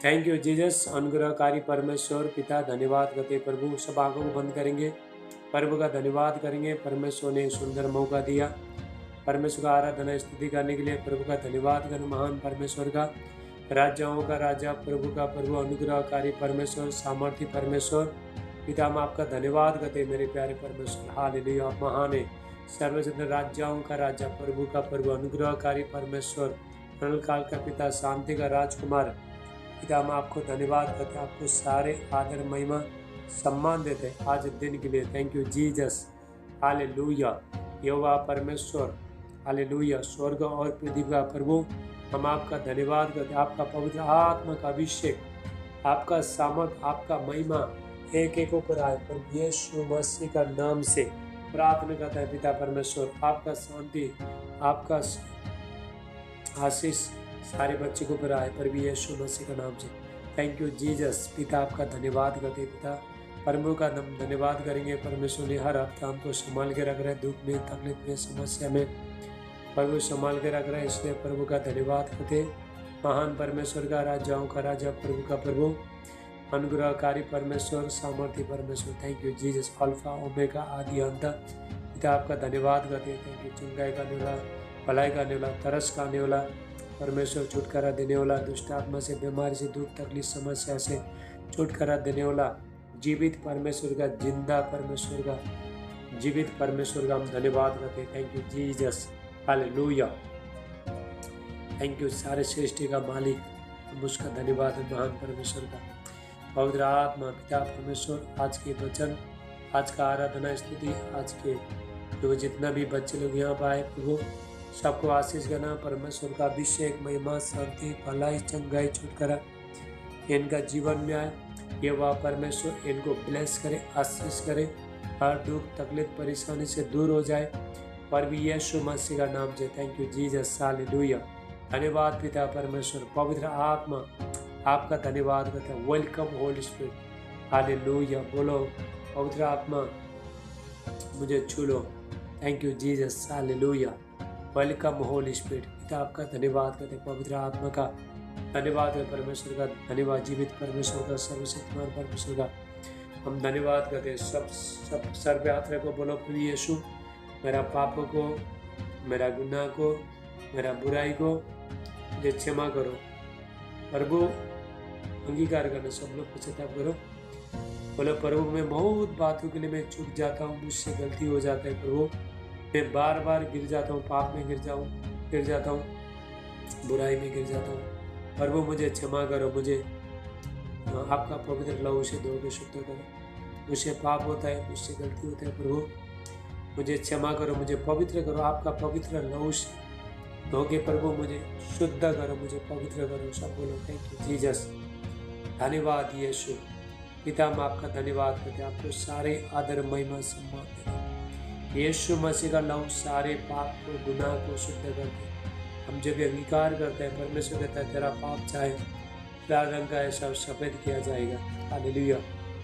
Thank you Jesus. अनुग्रहकारी परमेश्वर पिता धन्यवाद करते प्रभु। सब आंखों को बंद करेंगे, प्रभु का धन्यवाद करेंगे। परमेश्वर ने सुंदर मौका दिया परमेश्वर का आराधना स्तुति करने के लिए। प्रभु का धन्यवाद करें, महान परमेश्वर का, राजाओं का राजा, प्रभु का प्रभु, अनुग्रहकारी परमेश्वर, सामर्थ्य परमेश्वर पिता, हम आपका धन्यवाद करते हैं मेरे प्यारे परमेश्वर। हालेलुया, आप महान है, सर्वशक्ति राजाओं का राजा, प्रभु का प्रभु, अनुग्रहकारी परमेश्वर, अनंत काल का पिता, शांति का राजकुमार पिता, हम आपको धन्यवाद करते हैं, आपको सारे आदर महिमा सम्मान देते हैं आज दिन के लिए। Thank you Jesus. हालेलुया, यहोवा परमेश्वर, हालेलुया, स्वर्ग और पृथ्वी का प्रभु, हम आपका धन्यवाद करते हैं। आपका पवित्र आत्मा का अभिषेक, आपका सामर्थ, आपका महिमा एक एक ऊपर आए, प्रभु यीशु मसीह का नाम से प्रार्थना करता है पिता परमेश्वर। आपका शांति, आपका आशीष सारे बच्चे को ऊपर आए, प्रभु यीशु मसीह का नाम से। Thank you Jesus. पिता आपका धन्यवाद करते हैं पिता, प्रभु का धन्यवाद करेंगे। परमेश्वर ने हर हफ्ता हमको संभाल के रख रहे हैं, दुख में, तकलीफ में, समस्या में प्रभु संभाल के रख रहे हैं, इसलिए प्रभु का धन्यवाद करते। महान परमेश्वर का, राजाओं का राजा, प्रभु का प्रभु, अनुग्रहकारी परमेश्वर, सामर्थ्य परमेश्वर। Thank you Jesus. Alpha omega, आदि अंत पिता आपका धन्यवाद करते हैं। थैंक यू, चंगाई करने वाला, भलाई करने वाला, तरस खाने वाला परमेश्वर, छुटकारा देने वाला, दुष्ट आत्मा से, बीमारी से, दुख तकलीफ समस्या से छुटकारा देने वाला, जीवित परमेश्वर का, जिंदा परमेश्वर का, जीवित परमेश्वर का हम धन्यवाद करते हैं। Thank you Jesus. Hallelujah, thank you, सारे सृष्टि का मालिक, हम उसका धन्यवाद है, महान परमेश्वर का। पवित्र आत्मा पिता परमेश्वर, आज के वचन, आज का आराधना स्तुति, आज के जो जितना भी बच्चे लोग यहाँ पर आए प्रभु, सबको आशीष करना। परमेश्वर का अभिषेक, महिमा, शांति, भलाई, चंगाई, छुटकारा इनका जीवन में आए। ये वह परमेश्वर इनको ब्लेस करे, आशीष करे, हर दुख तकलीफ परेशानी से दूर हो जाए, पर भी यीशु मसीह का नाम से। Thank you Jesus. हालेलुया, धन्यवाद पिता परमेश्वर। पवित्र आत्मा आपका धन्यवाद करते हैं। Welcome holy spirit. हालेलुया, बोलो पवित्र आत्मा मुझे छू लो। Thank you Jesus. Hallelujah, welcome holy spirit. पिता आपका धन्यवाद करते हैं, पवित्र आत्मा का धन्यवाद है, परमेश्वर का धन्यवाद, जीवित परमेश्वर का, सर्वशक्तिमान परमेश्वर का हम धन्यवाद करते हैं। सब सर्वयात्रा को बोलो, प्रभु यीशु मेरा पापों को, मेरा गुनाह को, मेरा बुराई को मुझे क्षमा करो। प्रभु अंगीकार करना, सब लोग पश्चाताप करो। बोलो प्रभु, मैं बहुत बातों के लिए मैं चूक जाता हूँ, मुझसे गलती हो जाता है प्रभु, मैं बार बार गिर जाता हूँ, पाप में गिर जाता हूँ, बुराई में गिर जाता हूँ। प्रभु मुझे क्षमा करो, मुझे आपका पवित्र लहू से धो के शुद्ध करो। मुझसे पाप होता है, मुझसे गलती होता है प्रभु, मुझे क्षमा करो, मुझे पवित्र करो, आपका पवित्र लहू से धो के प्रभु मुझे शुद्ध करो, मुझे पवित्र करो। सब बोलो थैंक यू जीसस। धन्यवाद यीशु। पिता हम आपका धन्यवाद करते हैं, आपको सारे आदर महिमा सम्मान देते हैं। यीशु मसीह का लहू सारे पाप को, गुनाह को शुद्ध करते। हम जब अंगीकार करते हैं, परमेश्वर कहता है तेरा पाप चाहे लाल रंग का ऐसा सफेद किया जाएगा। हालेलुया,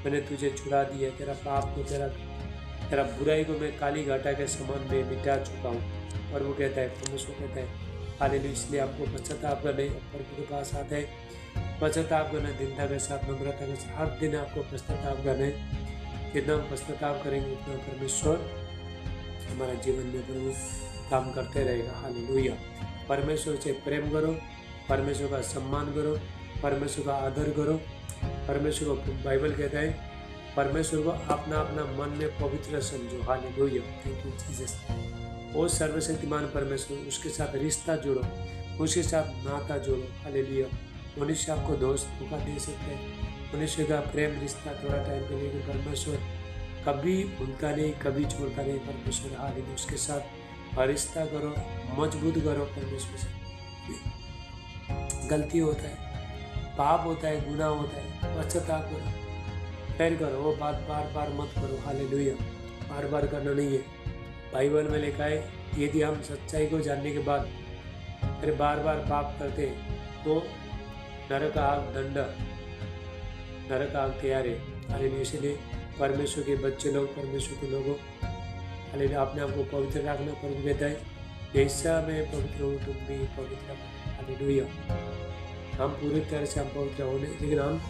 मैंने तुझे छुड़ा दिया, तेरा पाप को, तेरा बुराई को मैं काली घाटा के समान में मिटा चुका हूँ। और वो कहता है, परमेश्वर कहता है हालेलुया, इसलिए आपको पश्चाताप करने प्रभु के पास आते हैं। पश्चाताप करना, दीनता के साथ, नम्रता के साथ, हर दिन आपको पश्चाताप करना है। जितना हम पश्चाताप करेंगे उतना परमेश्वर हमारा जीवन में प्रभु काम करते रहेगा। हालेलुया, परमेश्वर से प्रेम करो, परमेश्वर का सम्मान करो, परमेश्वर का आदर करो। परमेश्वर को बाइबल कहता है परमेश्वर को अपना अपना मन में पवित्र समझो। Hallelujah, thank you Jesus. वो सर्वशक्तिमान परमेश्वर, उसके साथ रिश्ता जोड़ो, उसके साथ नाता जोड़ो। हालेलुया, मनुष्य आपको दोस्त धोखा दे सकते हैं, मनुष्य का प्रेम रिश्ता थोड़ा टाइम के लिए, परमेश्वर कभी भूलता नहीं, कभी छोड़ता नहीं। परमेश्वर हालेलुया, उसके साथ रिश्ता करो, मजबूत करो। परमेश्वर से गलती होता है, पाप होता है, गुनाह होता है, पश्चाताप करो, फिर करो, वो बात बार बार मत करो। हालेलुया, बार बार करना नहीं है। बाइबल में लिखा है यदि हम सच्चाई को जानने के बाद फिर बार बार पाप करते तो नरक आग दंड, नरक आग तैयार है। हालेलुया, इसलिए परमेश्वर के बच्चे लोग, परमेश्वर के लोगों, हालेलुया, अपने आप को पवित्र रखना। प्रभु कहता है जैसा मैं पवित्र हूँ तुम भी पवित्र। हालेलुया, हम पूरी तरह से हम पवित्र होने, लेकिन हम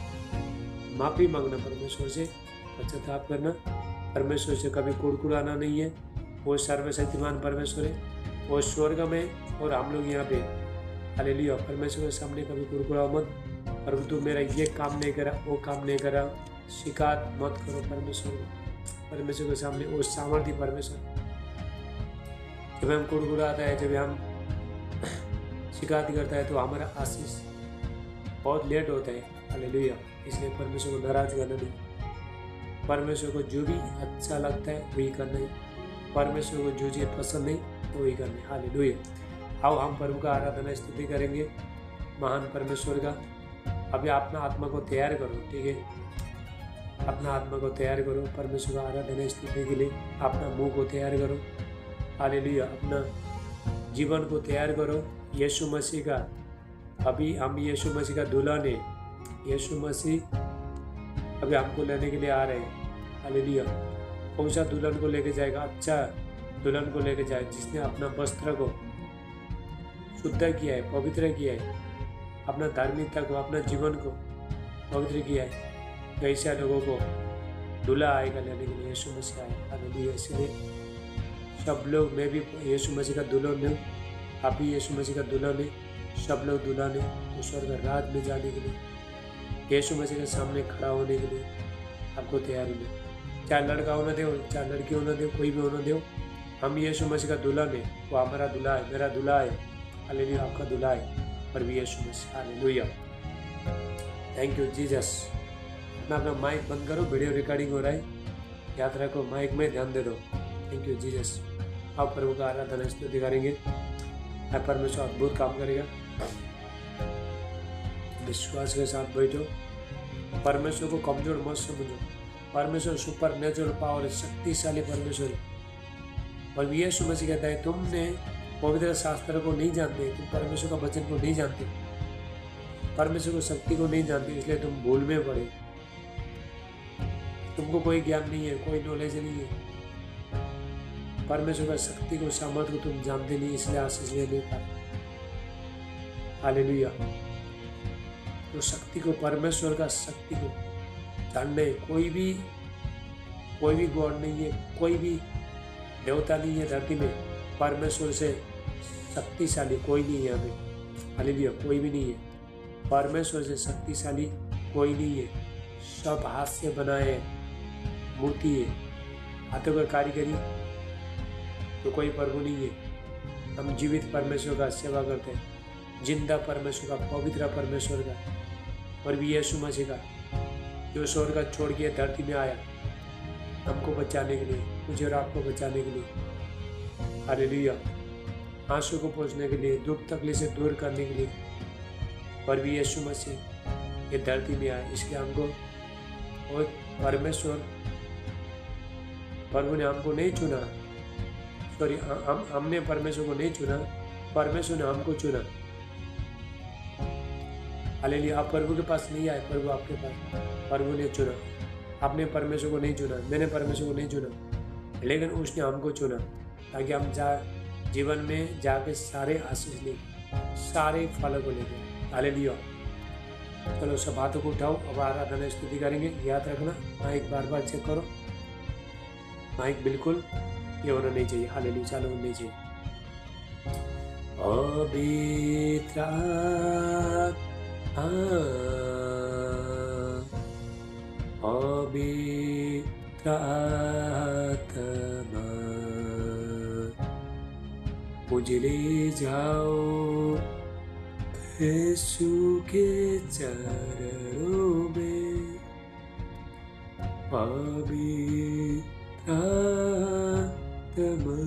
माफ़ी मांगना परमेश्वर से, पश्चाताप करना, परमेश्वर से कभी कुड़कुड़ाना नहीं है। वो सर्वशक्तिमान परमेश्वर है, वो स्वर्ग में और हम लोग यहाँ पे। हालेलुया। परमेश्वर के सामने कभी कुड़कुड़ाओ मत, प्रभु तू मेरा ये काम नहीं करा, वो काम नहीं करा, शिकायत मत करो परमेश्वर को। परमेश्वर के सामने वो सामर्थ्य परमेश्वर, जब हम कुड़कुड़ाता है, जब हम शिकायत करता है तो हमारा आशीष बहुत लेट होता है। हालेलुया। इसलिए परमेश्वर को नाराज करना नहीं, परमेश्वर को जो भी अच्छा लगता है वही करना है, परमेश्वर को जो चीज़ पसंद नहीं तो वही करना है। हालेलुया। आओ हम प्रभु का आराधना स्तुति करेंगे, महान परमेश्वर का। अभी अपना आत्मा को तैयार करो, ठीक है, अपना आत्मा को तैयार करो परमेश्वर का आराधना स्तुति के लिए। अपना मुंह को तैयार करो, हालेलुया। अपना जीवन को तैयार करो यीशु मसीह का। अभी हम यीशु मसीह का दुल्हन है, यीशु मसीह अभी हमको लेने के लिए आ रहे हैं। हालेलुया। कौन सा दुल्हन को लेके जाएगा? अच्छा दुल्हन को लेके जाए, जिसने अपना वस्त्र को शुद्ध किया है, पवित्र किया है, अपना धार्मिकता को, अपना जीवन को पवित्र किया है। तो ऐसे लोगों को दूल्हा आएगा लेने के लिए, यीशु मसीह आए। हालेलुया। इसलिए सब लोग, मैं भी यीशु मसीह का दुल्हन हूँ, आप भी यीशु मसीह का दुल्हन है, सब लोग दुल्हन है। तो स्वर्ग रात में जाने के लिए, यीशु मसीह के सामने खड़ा होने के लिए आपको तैयार होना। चाहे लड़का होना दे, चाहे लड़की होना दे, कोई भी होना दे, हम यीशु मसीह का दुल्हन है। वो हमारा दूल्हा है, मेरा दूल्हा है। हालेलुया। आपका दूल्हा है पर भी यीशु मसीह। हालेलुया। Thank you Jesus. अपना माइक बंद करो, वीडियो रिकॉर्डिंग हो रहा है, याद रखो, माइक में ध्यान दे दो। Thank you Jesus. आप प्रभु का आराधना स्तुति करेंगे, परमेश्वर अद्भुत काम करेगा। विश्वास के साथ बैठो, परमेश्वर को कमजोर मत समझो। परमेश्वर सुपर नेचुरल पावर है, शक्तिशाली परमेश्वर है। और यीशु मसीह कहता है, तुमने पवित्र शास्त्र को नहीं जानते, तुम परमेश्वर का वचन को नहीं जानते, परमेश्वर को शक्ति को नहीं जानते, इसलिए तुम भूल में पड़े। तुमको कोई ज्ञान नहीं है, कोई नॉलेज नहीं है, परमेश्वर का शक्ति को, सामर्थ्य को तुम जानते नहीं, इसलिए आशीष ले नहीं पाते। हालेलुया। तो शक्ति को, परमेश्वर का शक्ति को जानने, कोई भी गॉड नहीं है, कोई भी देवता नहीं है धरती में परमेश्वर से शक्तिशाली कोई नहीं है। हमें हालेलुया, कोई भी नहीं है परमेश्वर से शक्तिशाली, कोई नहीं है। सब हाथ से बनाए मूर्ति है, हाथों का कारीगरी, तो कोई प्रभु नहीं है। हम जीवित परमेश्वर का सेवा करते हैं, जिंदा परमेश्वर का, पवित्र परमेश्वर का, और भी यीशु मसीह का, जो स्वर्ग का छोड़ के धरती में आया हमको बचाने के लिए, मुझे और आपको बचाने के लिए। हालेलुया। आंसू को पोंछने के लिए, दुख तकलीफ से दूर करने के लिए, और भी यीशु मसीह ये धरती में आया। इसलिए हमको, और परमेश्वर, प्रभु ने हमको नहीं चुना, सॉरी, हमने परमेश्वर को नहीं चुना, परमेश्वर ने हमको चुना। हालेलुया। आप प्रभु के पास नहीं आए, प्रभु आपके पास, प्रभु ने चुना। आपने परमेश्वर को नहीं चुना, मैंने परमेश्वर को नहीं चुना, लेकिन उसने हमको चुना, ताकि हम जीवन में जाके सारे आशीष ले, सारे फलों को लेंगे। हालेलुया। चलो सब हाथों को उठाओ, अब आराधना स्तुति करेंगे। याद रखना, माइक बार बार चेक करो, माइक बिल्कुल ये होना नहीं चाहिए। हालेलुया। चालू होना नहीं चाहिए। पवित्र पवित्र आत्मा मुझे ले जाओ यीशु के चरणों में। पवित्र आत्मा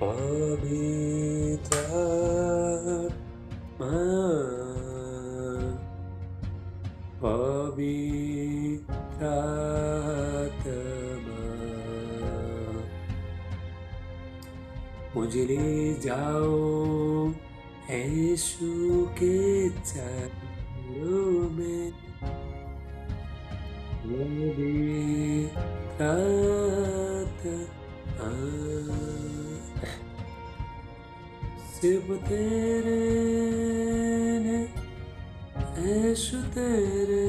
पवित्र आत्मा पवित्र आत्मा मुझे ले जाओ यीशु के चरणों में। पवित्र आत्मा सिर्फ तेरे ने ऐशु तेरे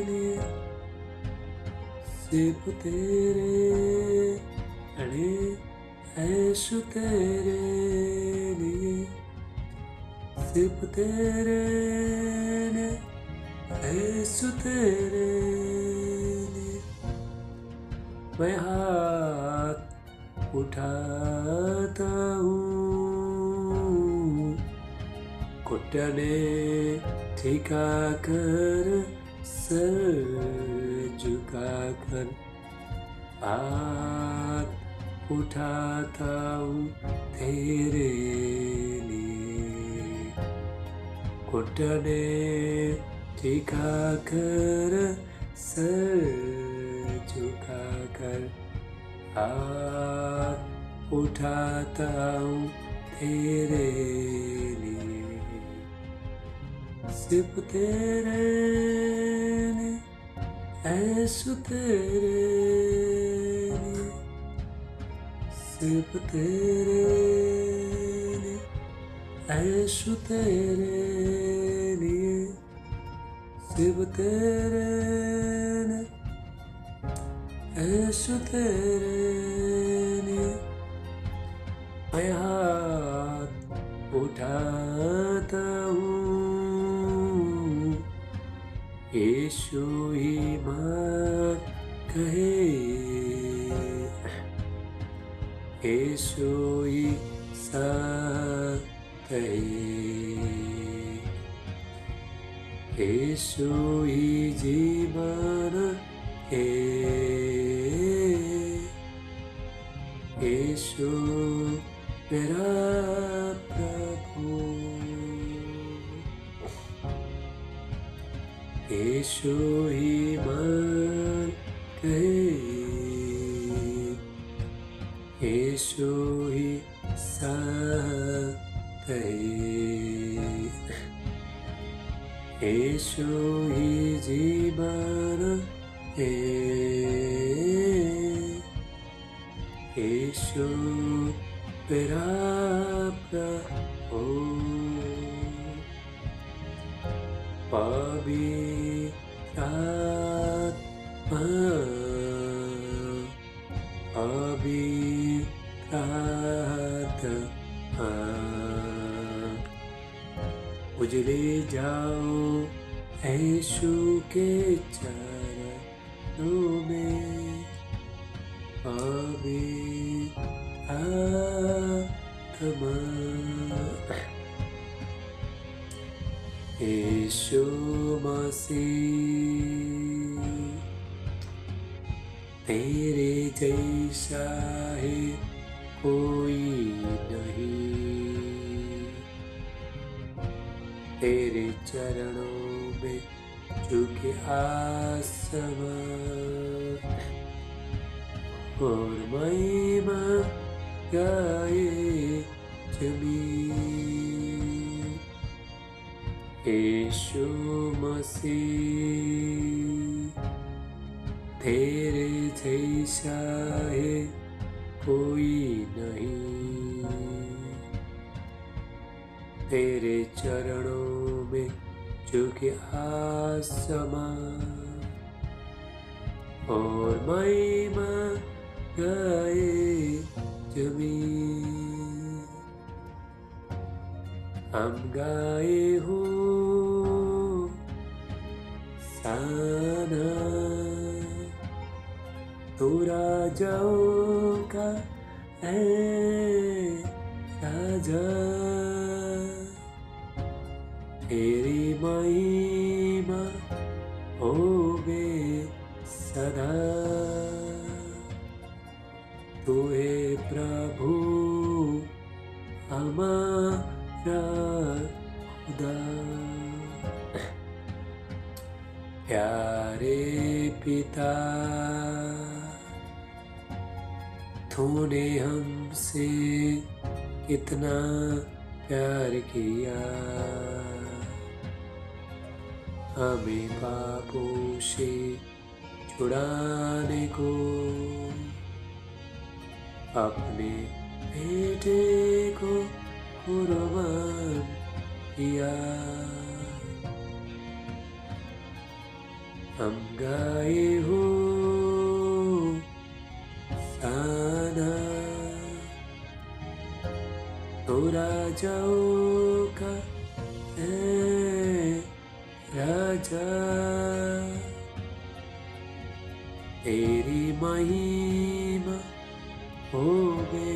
लिए, सिर्फ तेरे अड़े ऐशु तेरे लिए, सिर्फ तेरे ने ऐशु तेरे लिए। मैं हाथ उठाता हूँ, घुटने ठिका कर, सर झुका कर, हाथ उठाता हूँ तेरे लिए। घुटने ठिका कर, सर झुका कर, हाथ उठाता हूँ तेरे लिए। सिर्फ तेरे ने ऐशु तेरे लिए, सिर्फ तेरे ने ऐशु तेरे लिए, सिर्फ तेरे ने ऐशु तेरे लिए। मैं हाथ उठाता हूँ, यीशु ही मां कहे, यीशु ही सा कहे, यीशु ही जीवन है, यीशु मेरा प्रभु, यीशु ही मान कहे, यीशु ही सा कहे, यीशु ही जीवन है, यीशु मेरा प्रभु। पवित्र आत्मा, पवित्र आत्मा, उजले जाओ यीशु के चरणों में। पवित्र आत्मा, यीशु मसीह तेरे जैसा है कोई नहीं, तेरे चरणों में झुके आसमान और महिमा गाए जमीन। यीशु मसीह तेरे जैसा है कोई नहीं, तेरे चरणों में झुके आसमान और महिमा गाए जमीन। हम गाए हो साना तू राजाओं का है राजा, तेरी महिमा होवे सदा। तू है प्रभु हमारा खुदा। प्यारे पिता, तूने हमसे कितना प्यार किया, हमें पापों से छुड़ाने को अपने बेटे को कुर्बान किया। हम गाए हो साना तो राजाओं का है राजा, तेरी महिमा होगे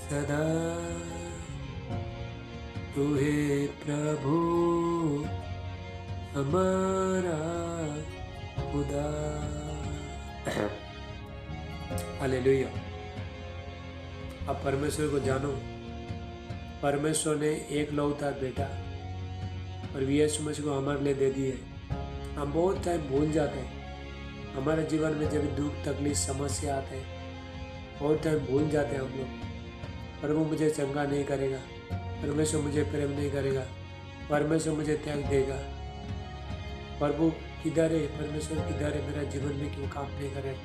सदा। तू है प्रभु हमारा खुदा। हालेलुया। अब परमेश्वर को जानो। परमेश्वर ने एक लौता बेटा और यीशु मसीह को हमारे लिए दे दिए। हम बहुत टाइम भूल जाते हैं। हमारे जीवन में जब दुख तकलीफ समस्या आते हैं बहुत टाइम भूल जाते हैं हम लोग। प्रभु मुझे चंगा नहीं करेगा, परमेश्वर मुझे प्रेम नहीं करेगा, परमेश्वर मुझे त्याग देगा, प्रभु किधर है, परमेश्वर किधर है, मेरा जीवन में क्यों काम नहीं करे,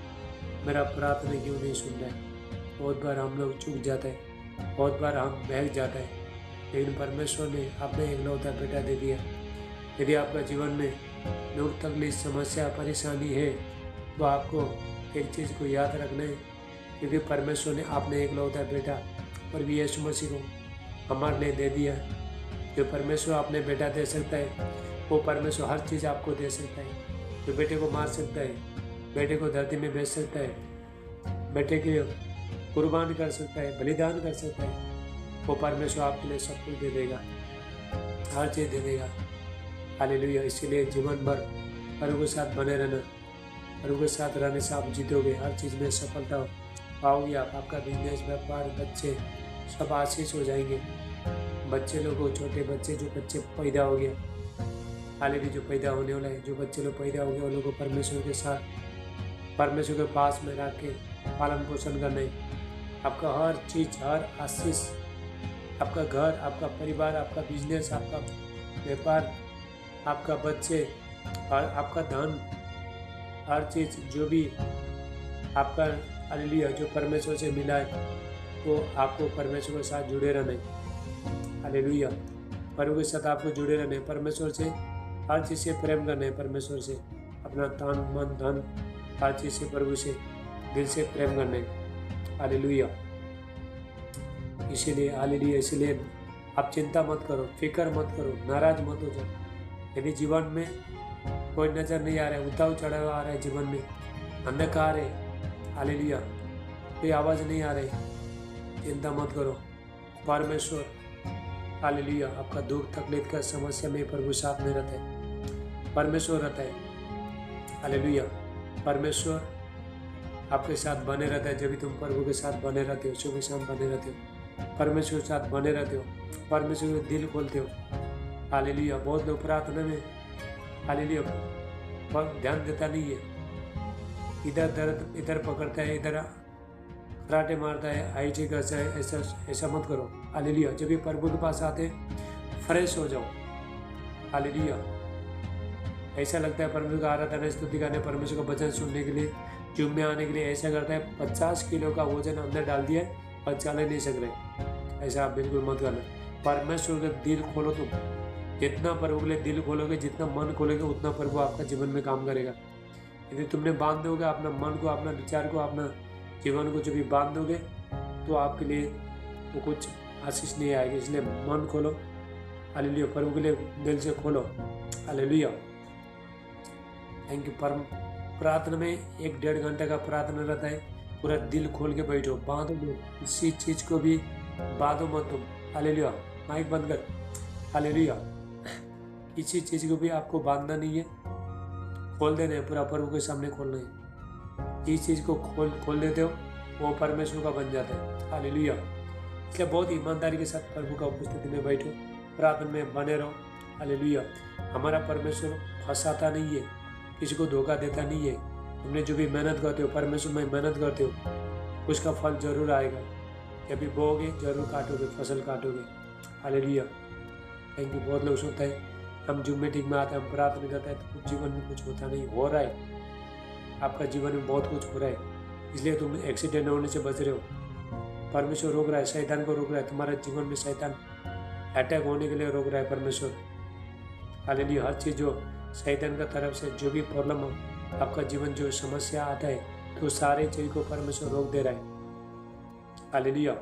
मेरा प्रार्थना क्यों नहीं सुन रहा है। बहुत बार हम लोग चूक जाते हैं, बहुत बार हम बहक जाते हैं। लेकिन परमेश्वर ने अपने इकलौता बेटा दे दिया। यदि आपका जीवन में दुख तकलीफ समस्या परेशानी है तो आपको एक चीज़ को याद रखना है, क्योंकि परमेश्वर ने अपने इकलौता बेटा और भी यीशु मसीह को हमारे लिए दे दिया। जो परमेश्वर अपने बेटा दे सकता है वो परमेश्वर हर चीज़ आपको दे सकता है। जो बेटे को मार सकता है, बेटे को धरती में भेज सकता है, बेटे के कुर्बान कर सकता है, बलिदान कर सकता है, वो परमेश्वर आपके लिए सब कुछ दे देगा, हर चीज़ दे देगा। हालेलुया। इसीलिए जीवन भर प्रभु के साथ बने रहना। प्रभु के साथ रहने से आप जीतोगे, हर चीज़ में सफलता पाओगे आप। आपका बिजनेस, व्यापार, बच्चे सब आशीष हो जाएंगे। बच्चे लोगों, छोटे बच्चे, जो बच्चे पैदा हो गए, हालेलुया, जो पैदा होने वाला है, जो बच्चे लोग पैदा हो गए वो लोगों को परमेश्वर के साथ, परमेश्वर के पास में रख के पालन पोषण करना है। आपका हर चीज़, हर आशीष, आपका घर, आपका परिवार, आपका बिजनेस, आपका व्यापार, आपका बच्चे और आपका धन, हर चीज़ जो भी आपका हालेलुया जो परमेश्वर से मिला है तो आपको परमेश्वर के साथ जुड़े रहना है। हालेलुया। प्रभु के साथ आपको जुड़े रहना है, परमेश्वर से हर चीज़ से प्रेम करना है, परमेश्वर से अपना तन मन धन हर चीज़ से प्रभु से दिल से प्रेम करना है। हालेलुया। इसीलिए हालेलुया, इसीलिए आप चिंता मत करो, फिक्र मत करो, नाराज मत हो जाओ। यदि जीवन में कोई नज़र नहीं आ रहा है, उतार चढ़ाव आ रहा है, जीवन में अंधकार है, हालेलुया, कोई आवाज़ नहीं आ रही, चिंता मत करो। परमेश्वर हालेलुया आपका दुख तकलीफ का समस्या में प्रभु साथ में रहता है, परमेश्वर रहता है। हालेलुया। परमेश्वर आपके साथ बने रहता है। जब भी तुम प्रभु के साथ बने रहते हो, सुबह शाम बने रहते हो, परमेश्वर के साथ बने रहते हो, परमेश्वर के दिल खोलते हो। हालेलुया। बहुत लोग प्रार्थना में हालेलुया पर ध्यान देता नहीं है, इधर दर्द इधर पकड़ता है, इधर कराटे मारता है, IT करता है। ऐसा मत करो। हालेलुया। जब भी प्रभु के पास आते फ्रेश हो जाओ। हालेलुया। ऐसा लगता है प्रभु का आराधना स्तुति करने, परमेश्वर का वचन सुनने के लिए, जुम में आने के लिए ऐसा करता है 50 किलो का वजन अंदर डाल दिया और चल नहीं सक रहे। ऐसा आप बिल्कुल मत करना। परमेश्वर का दिल खोलो। तुम जितना प्रभु के लिए दिल खोलोगे, जितना मन खोलोगे, उतना प्रभु आपका जीवन में काम करेगा। यदि तुमने बांध दोगे अपना मन को, अपना विचार को, अपना जीवन को, जो भी बांध दोगे तो आपके लिए तो कुछ आशीष नहीं आएगी। इसलिए मन खोलो। हालेलुया। प्रभु के लिए दिल से खोलो। हालेलुया। Thank you. प्रार्थना में 1-1.5 घंटे का प्रार्थना रहता है। पूरा दिल खोल के बैठो, बांधो मत, किसी चीज़ को भी बांधो मत तुम। हालेलुया। माइक बंद कर। हालेलुया। किसी चीज़ को भी आपको बांधना नहीं है, खोल देना है, पूरा प्रभु के सामने खोलना है। जिस चीज़ को खोल देते हो वो परमेश्वर का बन जाता है। हालेलुया। इसलिए बहुत ईमानदारी के साथ प्रभु का उपस्थिति में बैठो, प्रार्थना में बने रहो। हालेलुया। हमारा परमेश्वर फंसाता नहीं है, किसी को धोखा देता नहीं है। तुमने जो भी मेहनत करते हो, परमेश्वर में मेहनत करते हो, उसका फल जरूर आएगा। जब भी बोओगे जरूर काटोगे, फसल काटोगे। हालेलुया। Thank you. बहुत लोग सोचते हैं हम जूम मीटिंग में आते हैं, हम प्रार्थना करते हैं तो जीवन में कुछ होता नहीं, हो रहा है। आपका जीवन में बहुत कुछ हो रहा है, इसलिए तुम एक्सीडेंट होने से बच रहे हो। परमेश्वर रोक रहा है, शैतान को रोक रहा है। तुम्हारे जीवन में शैतान अटैक होने के लिए रोक रहा है परमेश्वर। हालेलुया। हर चीज़ जो शैतान का तरफ से जो भी प्रॉब्लम हो, आपका जीवन जो समस्या आता है, तो सारे चीज को परमेश्वर रोक दे रहा है। हालेलुया।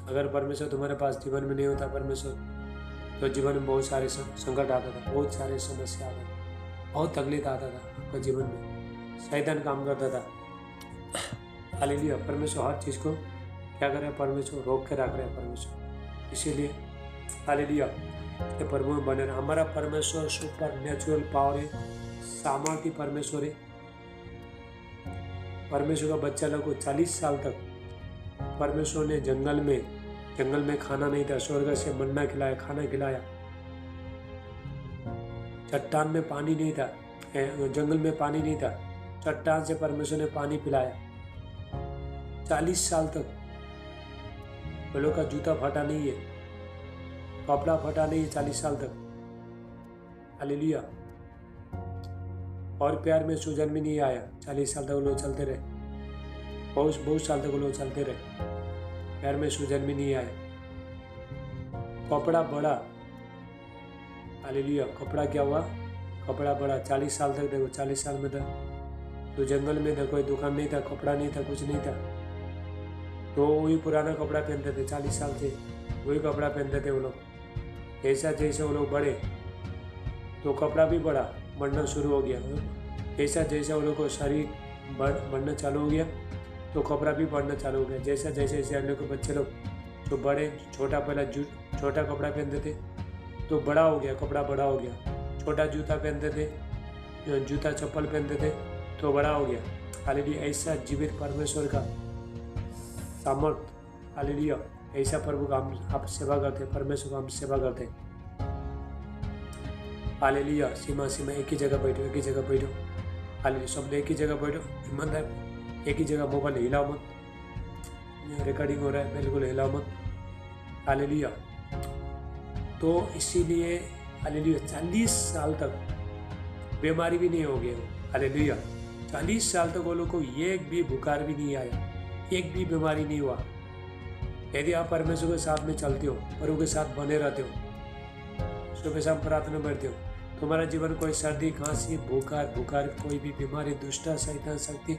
अगर परमेश्वर तुम्हारे पास जीवन में नहीं होता परमेश्वर, तो जीवन में बहुत सारे संकट आता था, बहुत सारे समस्या आता था, बहुत तकलीफ आता था आपका जीवन में, शैतान काम करता था। हालेलुया। परमेश्वर हर चीज़ को क्या कर रहा है, परमेश्वर रोक के रख रहा है परमेश्वर। इसीलिए हालेलुया ये प्रभु में बने रहे। हमारा परमेश्वर सुपर नेचुरल पावर है, सामर्थ्य परमेश्वर है। परमेश्वर का बच्चा लोग को 40 साल तक परमेश्वर ने जंगल में खाना नहीं था, स्वर्ग से मन्ना खिलाया, खाना खिलाया। चट्टान में पानी नहीं था, जंगल में पानी नहीं था, चट्टान से परमेश्वर ने पानी पिलाया। 40 साल तक वो लोग का जूता फटा नहीं है, कपड़ा फटा नहीं है 40 साल तक। हालेलुया। और प्यार में सूजन भी नहीं आया। 40 साल तक वो लोग चलते रहे, बहुत साल तक वो लोग चलते रहे, प्यार में सूजन भी नहीं आया। कपड़ा बड़ा। हालेलुया। कपड़ा क्या हुआ, कपड़ा बड़ा। 40 साल तक देखो, 40 साल में था तो जंगल में था, कोई दुकान नहीं था, कपड़ा नहीं था, कुछ नहीं था, तो वही पुराना कपड़ा पहनते थे। 40 साल से वही कपड़ा पहनते थे वो लोग। जैसा जैसे वो लोग बढ़े तो कपड़ा भी बड़ा, बढ़ना शुरू हो गया। जैसा जैसा वो लोग को शरीर बढ़ना चालू हो गया तो कपड़ा भी बढ़ना चालू हो गया। जैसा जैसे हम लोग के बच्चे लोग जो बड़े, छोटा पहला छोटा कपड़ा पहनते थे तो बड़ा हो गया, कपड़ा बड़ा हो गया। छोटा जूता पहनते थे, जूता चप्पल पहनते थे तो बड़ा हो गया। हालेलुया। ऐसा जीवित परमेश्वर का सामर्थ। हालेलुया। ऐसा प्रभु का आप सेवा करते, परमेश्वर का हम सेवा करते। हालेलुया। सीमा एक ही जगह बैठो, एक ही जगह बैठो। हालेलुया। सब एक ही जगह बैठो, ईमानदार एक ही जगह। मोबाइल हिलाओ मत, रिकॉर्डिंग हो रहा है, बिल्कुल हिलाओ मत। हालेलुया। तो इसीलिए हालेलुया 40 साल तक बीमारी भी नहीं हो गई। हालेलुया। 40 साल तक वो लोग को एक भी बुखार भी नहीं आया, एक भी बीमारी नहीं हुआ। यदि आप परमेश्वर के साथ में चलते हो, प्रभु के साथ बने रहते हो, सुबह शाम प्रार्थना करते हो, तुम्हारा जीवन कोई सर्दी, खांसी, बुखार कोई भी बीमारी, दुष्टा, शैतान, शक्ति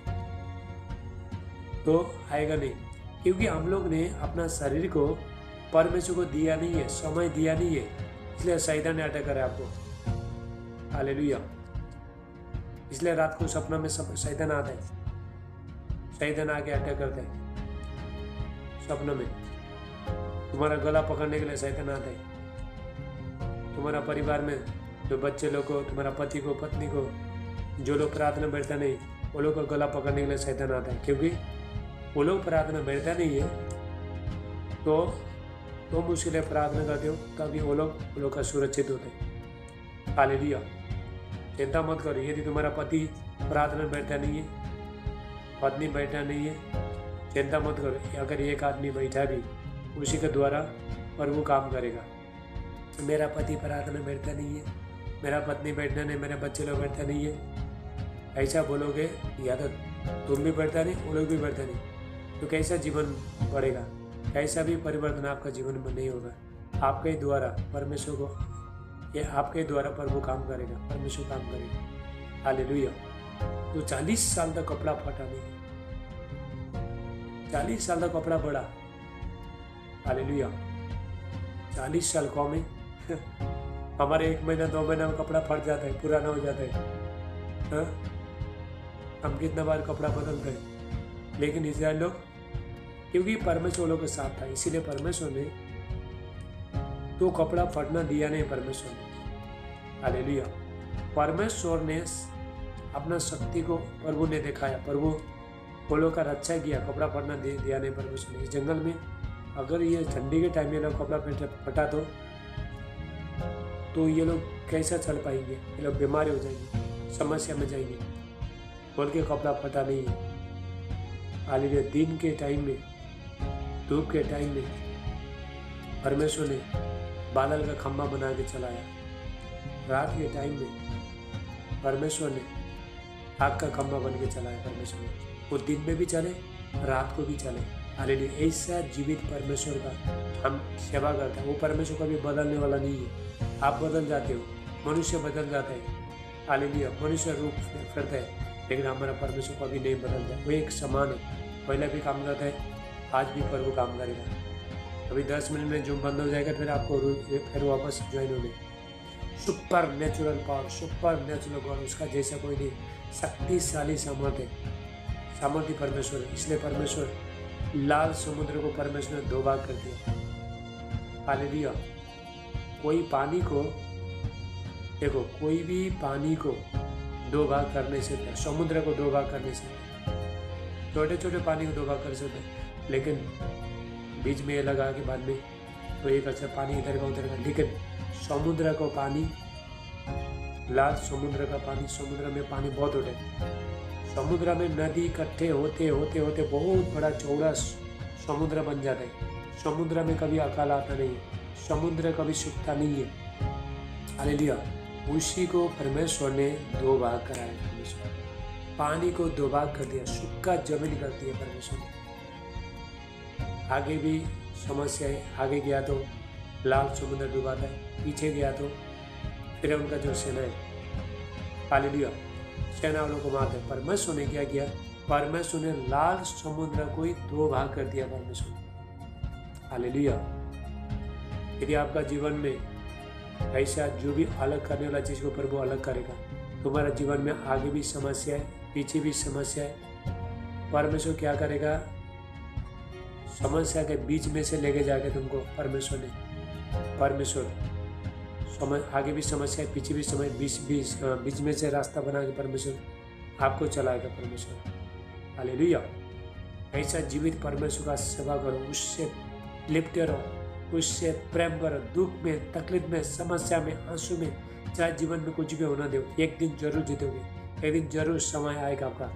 तो आएगा नहीं। क्योंकि हम लोग ने अपना शरीर को परमेश्वर को दिया नहीं है, समय दिया नहीं है, इसलिए शैतान ने अटैक करा आपको। हालेलुया। इसलिए रात को सपना में शैतान आता है, शैतान आके अटैक करता है सपना में। तुम्हारा गला पकड़ने के लिए शैतान आता है। तुम्हारा परिवार में जो बच्चे लोग को, तुम्हारा पति को, पत्नी को, जो लोग प्रार्थना बैठता नहीं, वो लोग का गला पकड़ने के लिए शैतान आता है। क्योंकि वो लोग प्रार्थना बैठता नहीं है तो तुम उसके लिए प्रार्थना करते हो, तभी वो लोग का सुरक्षित होते हैं। हालेलुया। चिंता मत करो। यदि तुम्हारा पति प्रार्थना बैठता नहीं है, पत्नी बैठा नहीं है, चिंता मत करो। अगर एक आदमी बैठा भी, उसी के द्वारा प्रभु काम करेगा। मेरा पति प्रार्थना बैठता नहीं है, मेरा पत्नी बैठना नहीं, मेरे बच्चे लोग बैठता नहीं है, ऐसा बोलोगे या तो तुम भी बैठता नहीं, वो लोग भी बैठता नहीं, तो कैसा जीवन बढ़ेगा, कैसा भी परिवर्तन आपका जीवन में नहीं होगा। आपके द्वारा परमेश्वर को, ये आपके द्वारा प्रभु काम करेगा, परमेश्वर काम करेगा। हालेलुया। तो 40 साल तक कपड़ा फटा नहीं, 40 साल तक कपड़ा बड़ा। हालेलुया। 40 साल कौन है हमारे 1 महीना 2 महीना में कपड़ा फट जाता है, पुराना हो जाता है। हाँ? हम कितना बार कपड़ा बदलते हैं, लेकिन इस्राएल लोग, क्योंकि परमेश्वर लोग के साथ था, इसीलिए परमेश्वर ने तो कपड़ा फटना दिया नहीं परमेश्वर ने। हालेलुया। परमेश्वर ने अपना शक्ति को प्रभु ने दिखाया, प्रभु वो लोग का रक्षा किया, कपड़ा फटना दिया नहीं परमेश्वर ने। इस जंगल में अगर ये ठंडी के टाइम में लोग कपड़ा फटा तो ये लोग कैसा चल पाएंगे, ये लोग बीमार हो जाएंगे, समस्या में जाएंगे, बोल के कपड़ा फटा नहीं है। हालेलुया। दिन के टाइम में, धूप के टाइम में परमेश्वर ने बादल का खंभा बना के चलाया। रात के टाइम में परमेश्वर ने आग का खंभा बन के चलाया परमेश्वर ने। वो दिन में भी चले, रात को भी चले। हालेलुया। ऐसा जीवित परमेश्वर का हम सेवा करते हैं। वो परमेश्वर कभी बदलने वाला नहीं है। आप बदल जाते हो, मनुष्य बदल जाता है, हालेलुया, मनुष्य रूप करता है, लेकिन हमारा परमेश्वर कभी नहीं बदलता है। वो एक समान है, पहले भी काम करता है, आज भी प्रभु काम करेगा। अभी 10 मिनट में जूम बंद हो जाएगा, फिर आपको फिर वापस ज्वाइन होने। Super natural power, super natural God, उसका जैसा कोई नहीं। शक्तिशाली सामर्थ्य परमेश्वर है। इसलिए परमेश्वर लाल समुद्र को परमेश्वर ने 2 भाग कर दिया। हालेलुया। कोई पानी को देखो, कोई भी पानी को 2 भाग करने से, समुद्र को 2 भाग करने से, छोटे छोटे पानी को 2 भाग कर सकते, लेकिन बीच में ये लगा कि बाद में तो एक अच्छा पानी इधर का उधर का, लेकिन समुद्र को पानी, लाल समुद्र का पानी, समुद्र में पानी बहुत होते, समुद्र में नदी इकट्ठे होते होते होते बहुत बड़ा चौड़ा समुद्र बन जाता है। समुद्र में कभी अकाल आता नहीं है, समुद्र कभी सूखता नहीं है। हालेलुया। उसी को परमेश्वर ने 2 भाग कराया। परमेश्वर पानी को 2 भाग कर दिया, सूखा जमीन कर दिया परमेश्वर ने। आगे भी समस्या है, आगे गया तो लाल समुद्र डूबाता है, पीछे गया तो फिर उनका जो सेना है, हालेलुया, सेना वालों को मारते। परमेश्वर ने क्या किया? परमेश्वर ने लाल समुद्र को ही 2 भाग कर दिया परमेश्वर ने। हालेलुया। यदि आपका जीवन में ऐसा जो भी अलग करने वाला चीज को प्रभु अलग करेगा, तुम्हारा जीवन में आगे भी समस्या है, पीछे भी समस्या है, परमेश्वर क्या करेगा? समस्या के बीच में से लेके जाके तुमको परमेश्वर आगे भी समस्या है, पीछे भी समय, बीच में से रास्ता बना के परमेश्वर आपको चलाएगा। परमेश्वर, हालेलुया। ऐसा जीवित परमेश्वर का सेवा करो, उससे लिपटे रहो, उससे प्रेम करो। दुख में, तकलीफ में, समस्या में, आंसू में, चाहे जीवन में कुछ भी होना दो, एक दिन जरूर जीतोगे। एक दिन जरूर समय आएगा आपका।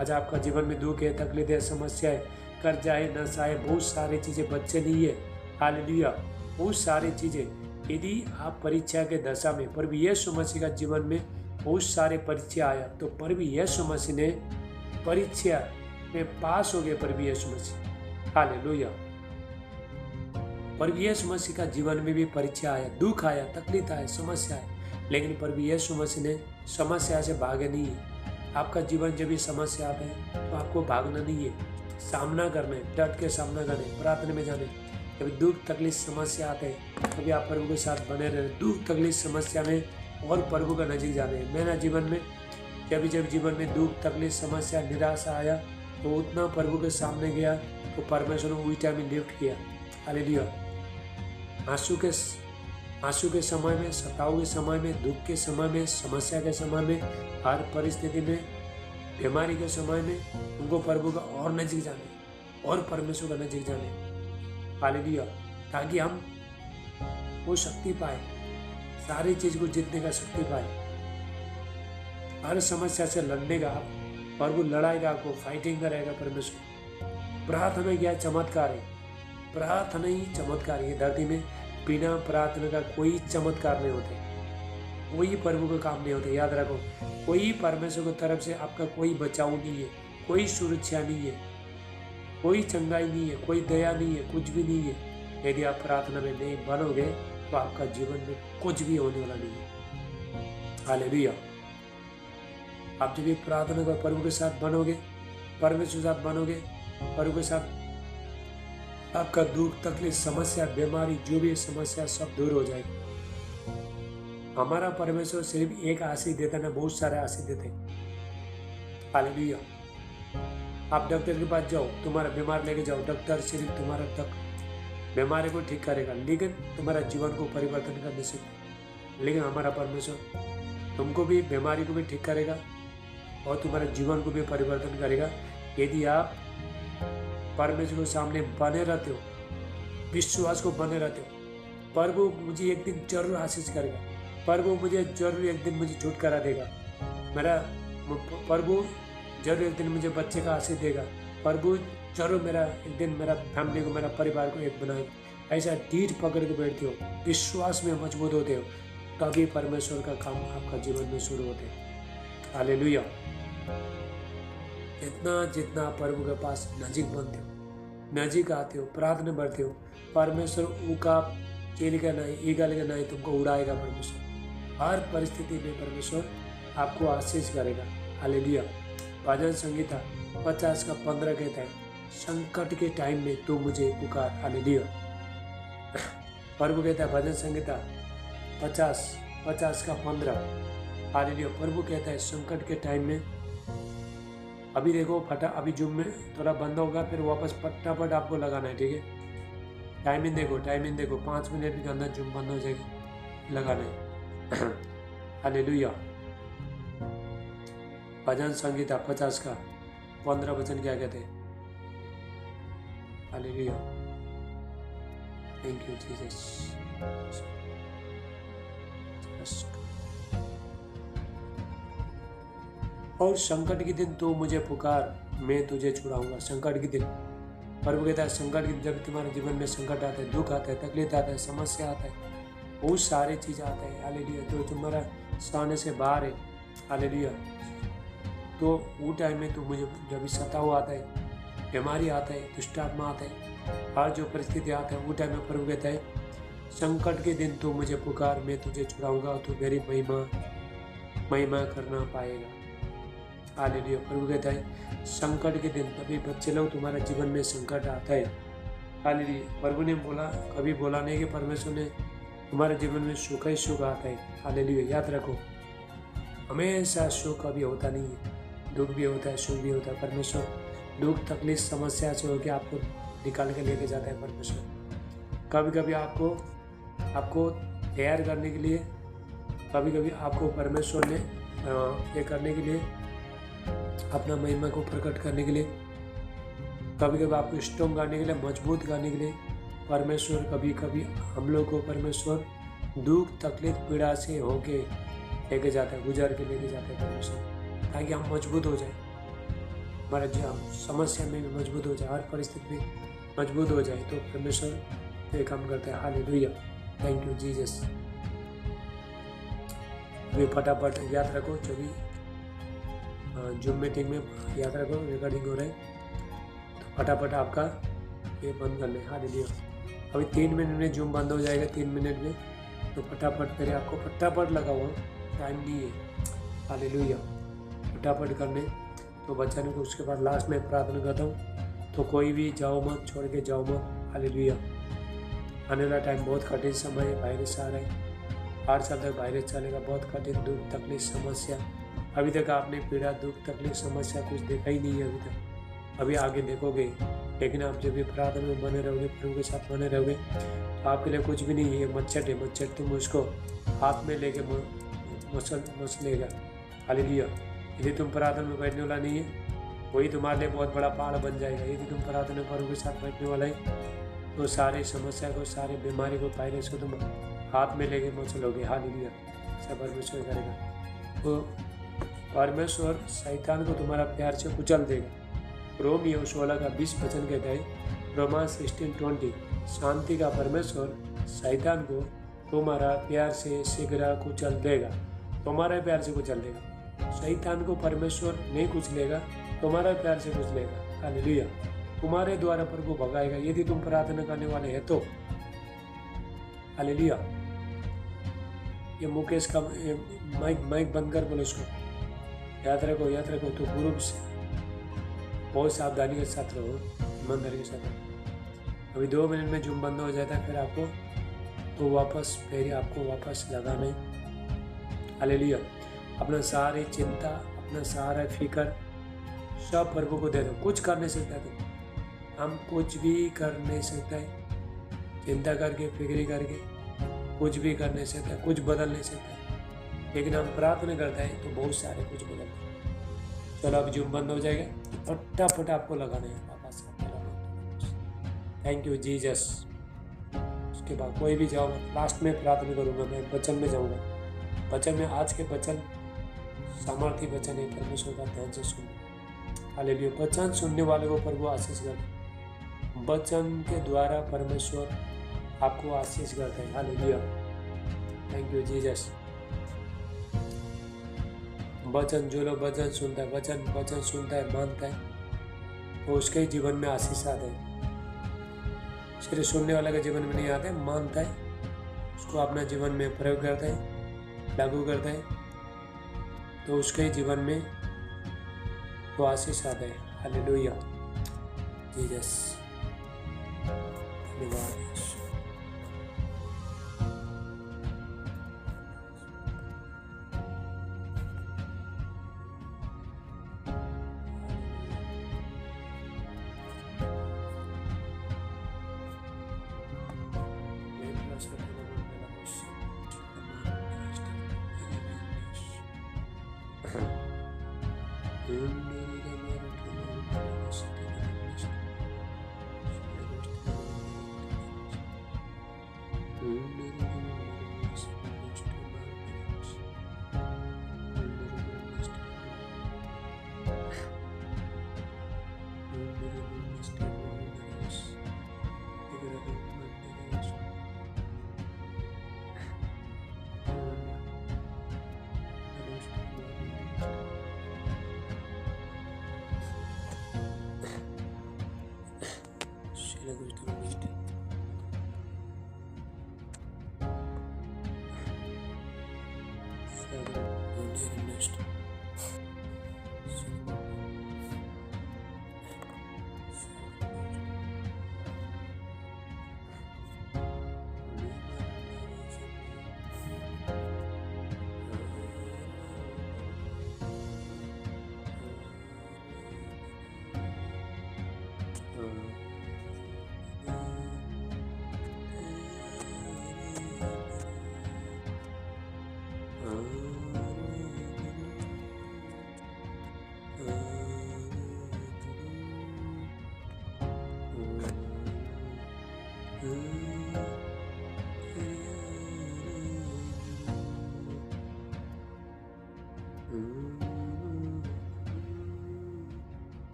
आज आपका जीवन में दुख है, तकलीफ है, समस्या है, कर्जा है, नशा है, बहुत सारी चीजें, बच्चे नहीं है, हालेलुया, बहुत सारी चीजें। यदि आप परीक्षा के दशा में, प्रभु यीशु मसीह का जीवन में बहुत सारे परीक्षा आया, तो प्रभु यीशु मसीह ने परीक्षा में पास हो गए। प्रभु यीशु मसीह, हालेलुया। प्रभु यीशु मसीह का जीवन में भी परीक्षा आया, दुख आया, तकलीफ आया, समस्या है, लेकिन प्रभु यीशु मसीह ने समस्या से भागे नहीं है। आपका जीवन जब भी समस्या आता है तो आपको भागना नहीं है, सामना करना है, डट के सामना करना, प्रार्थना में जाने। कभी दुख तकलीफ समस्या आते हैं, कभी आप प्रभु के साथ बने रहे, दुख तकलीफ समस्या में और प्रभु का नजीक जाने। मेरा जीवन में जब जीवन में दुख तकलीफ समस्या निराशा आया तो उतना प्रभु के सामने गया तो परमेश्वर ने उस टाइम में लिफ्ट किया। हालेलुया। आंसू के समय में, सताव के समय में, दुख के समय में, समस्या के समय में, हर परिस्थिति में, बीमारी के समय में उनको प्रभु का और नजीक जाने और परमेश्वर का नजीक जाने। हालेलुया। ताकि हम वो शक्ति पाए, सारी चीज को जीतने का शक्ति पाए, हर समस्या से लड़ने का। प्रभु लड़ाएगा, आपको फाइटिंग करेगा परमेश्वर। प्रार्थना क्या चमत्कार है, प्रार्थना ही चमत्कार है। धरती में बिना प्रार्थना का कोई चमत्कार नहीं होते, कोई प्रभु का काम नहीं होते। याद रखो, कोई परमेश्वर की तरफ से आपका कोई बचाव नहीं है, कोई सुरक्षा नहीं है, कोई चंगाई नहीं है, कोई दया नहीं है, कुछ भी नहीं है। यदि आप प्रार्थना में नहीं बनोगे तो आपका जीवन में कुछ भी होने वाला नहीं है। हालेलुया। आप जब भी प्रार्थना कर प्रभु के साथ बनोगे, परमेश्वर के साथ बनोगे, प्रभु के साथ, आपका दुख तकलीफ समस्या बीमारी जो भी समस्या सब दूर हो जाएगी। हमारा परमेश्वर सिर्फ एक आशीष देता ना, बहुत सारे आशीष देते। हालेलुया। आप डॉक्टर के पास जाओ, तुम्हारा बीमार लेके जाओ, डॉक्टर सिर्फ तुम्हारा बीमारी को ठीक करेगा, लेकिन तुम्हारा जीवन को परिवर्तन करने से। लेकिन हमारा परमेश्वर तुमको भी बीमारी को भी ठीक करेगा और तुम्हारे जीवन को भी परिवर्तन करेगा। यदि आप परमेश्वर के सामने बने रहते हो, विश्वास को बने रहते हो, प्रभु मुझे एक दिन जरूर आशीष करेगा, प्रभु मुझे जरूर एक दिन मुझे छुटकारा देगा, मेरा प्रभु जरूर एक दिन मुझे बच्चे का आशीष देगा, प्रभु जरूर मेरा एक दिन मेरा फैमिली को, मेरा परिवार को एक बनाएगा। ऐसा ढीठ पकड़ के बैठते हो, विश्वास में मजबूत होते हो, तभी परमेश्वर का काम आपका जीवन में शुरू होते हैं। हालेलुया। इतना जितना आप प्रभु के पास नजीक बनते हो, नजीक आते हो, प्रार्थना बढ़ते हो, परमेश्वर उका चील का नहीं, ईगल का नहीं तुमको उड़ाएगा परमेश्वर। हर परिस्थिति में परमेश्वर आपको आशीष करेगा। हालेलुया। भजन संगीता 50:15 कहता है, संकट के टाइम में तू मुझे पुकार। हालेलुया। प्रभु कहता है भजन संगीता 50:15। हालेलुया। प्रभु कहता है संकट के टाइम में, अभी देखो अभी जूम में थोड़ा बंद होगा, फिर वापस फटाफट आपको लगाना है, ठीक है। टाइमिंग देखो 5 मिनट के अंदर जूम बंद हो जाएगी, लगाना है। हालेलुया। भजन संगीता 50:15 वचन क्या कहते हैं? हालेलुया। Thank you Jesus. और संकट के दिन तू मुझे पुकार, मैं तुझे छुड़ाऊंगा। संकट के दिन, प्रभु कहता है संकट के दिन, जब तुम्हारे जीवन में संकट आता है, दुख आता है, तकलीफ आता है, समस्या आता है, बहुत सारे चीज़ आता है। हालेलुया। जो तुम्हारा सहने से बाहर है, हालेलुया, तो वो टाइम में तो मुझे जब सताव आता है, बीमारी आता है, दुष्ट आत्मा आता है, हर जो परिस्थिति आता है, वो टाइम में प्रभु कहता है संकट के दिन तू मुझे पुकार, मैं तुझे छुड़ाऊंगा, तो मेरी महिमा करना पाएगा। हालेलुया। प्रभु कहता है संकट के दिन, तभी बच्चे लोग तुम्हारे जीवन में संकट आता है। हालेलुया। प्रभु ने बोला, कभी बोला नहीं कि परमेश्वर ने तुम्हारे जीवन में सुख ही सुख आता है। हालेलुया। याद रखो, हमेशा सुख कभी होता नहीं है, दुख भी होता है, सुख भी होता है। परमेश्वर दुख तकलीफ समस्या से होकर आपको निकाल के लेके जाता है परमेश्वर। कभी कभी आपको तैयार करने के लिए, कभी कभी आपको परमेश्वर ने ये करने के लिए, अपना महिमा को प्रकट करने के लिए, कभी कभी आपको स्ट्रॉन्ग करने के लिए, मजबूत करने के लिए परमेश्वर कभी कभी हम लोग को परमेश्वर दुख तकलीफ पीड़ा से होके लेके जाता है, गुजर के लेके जाता है परमेश्वर, ताकि हम मजबूत हो जाए, हमारा समस्या में भी मजबूत हो जाए, हर परिस्थिति में मजबूत हो जाए। तो परमेश्वर ये काम करता है। हालेलुया। Thank you Jesus. वे फटाफट याद रखो, जो भी जूम मीटिंग में याद रखो, रिकॉर्डिंग हो रहा है, तो फटाफट आपका ये बंद कर लें। हालेलुया। अभी 3 मिनट में जूम बंद हो जाएगा, 3 मिनट में, तो फटाफट पहले आपको फटाफट लगा हुआ, टाइम नहीं है। हालेलुया। फटाफट करने तो बच्चन को, उसके बाद लास्ट में प्रार्थना करता हूँ, तो कोई भी जाओ मत, छोड़ के जाओ मत। हालेलुया। आने वाला टाइम बहुत कठिन समय है, वायरस आ रहा है, 8 साल तक वायरस चलेगा, बहुत कठिन दुख तकलीफ समस्या। अभी तक आपने पीड़ा दुख तकलीफ समस्या कुछ देखा ही नहीं है अभी तक, अभी आगे देखोगे, लेकिन आप जब भी प्रार्थना में बने रहोगे, प्रभु के साथ बने रहोगे, तो आपके लिए कुछ भी नहीं है। ये मच्छर है, मच्छर तुम उसको हाथ में लेके मसलेगा। हालेलुया। यदि तुम प्रार्थना में बैठने वाला नहीं है, वही तुम्हारे लिए बहुत बड़ा पहाड़ बन जाएगा। यदि तुम प्रार्थना में प्रभु के साथ बैठने वाला है, तो सारी समस्या को, सारी बीमारी को, वायरस को तुम हाथ में लेके मसलोगे। हालेलुया। सब परमेश्वर करेगा। तो परमेश्वर शैतान को तुम्हारा प्यार से कुचल देगा। रोमियो 16:20 वचन कहता है, रोमा 16:20, शांति का परमेश्वर शैतान को तुम्हारा प्यार से शीघ्र कुचल देगा। तुम्हारा प्यार से कुचल देगा। शैतान को परमेश्वर नहीं कुचलेगा, तुम्हारा प्यार से कुचलेगा। हालेलुया। तुम्हारे द्वारा प्रभु भगाएगा, यदि तुम प्रार्थना करने वाले हैं तो। हालेलुया। ये मुकेश का माइक बंद कर बोलो उसको। याद रखो। तो ग्रुप से बहुत सावधानी के साथ रहो, ईमानदारी के साथ रहो। अभी 2 मिनट में जूम बंद हो जाता है, फिर आपको तो वापस लगाना है। हालेलुया। अपना सारी चिंता, अपना सारा फिक्र सब प्रभु को दे दो। कुछ कर नहीं सकता तुम, हम कुछ भी कर नहीं सकते, चिंता करके फिक्री करके कुछ भी कर नहीं सकता, कुछ बदल नहीं सकता, लेकिन हम प्रार्थना करते हैं तो बहुत सारे कुछ बदलते हैं। चलो अब जूम बंद हो जाएगा, फटाफट आपको लगाना है वापस। Thank you Jesus. उसके बाद कोई भी जाओ, लास्ट में प्रार्थना करूँगा, मैं वचन में जाऊँगा। वचन में आज के वचन सामर्थ्य वचन है, परमेश्वर का ध्यान से सुनो। हालेलुया। वचन सुनने वाले को प्रभु आशीष करते, वचन के द्वारा परमेश्वर आपको आशीष करते हैं। हालेलुया। Thank you Jesus. वचन, जो लोग वचन सुनता है, वचन सुनता है, मानता है, वो उसके ही जीवन में आशीष आते हैं। सिर्फ सुनने वाला के जीवन में नहीं आते, मानता है, उसको अपना जीवन में प्रयोग करता है, लागू करता है, तो उसके ही जीवन में वो आशीष आता है। हालेलुया, जीसस, धन्यवाद।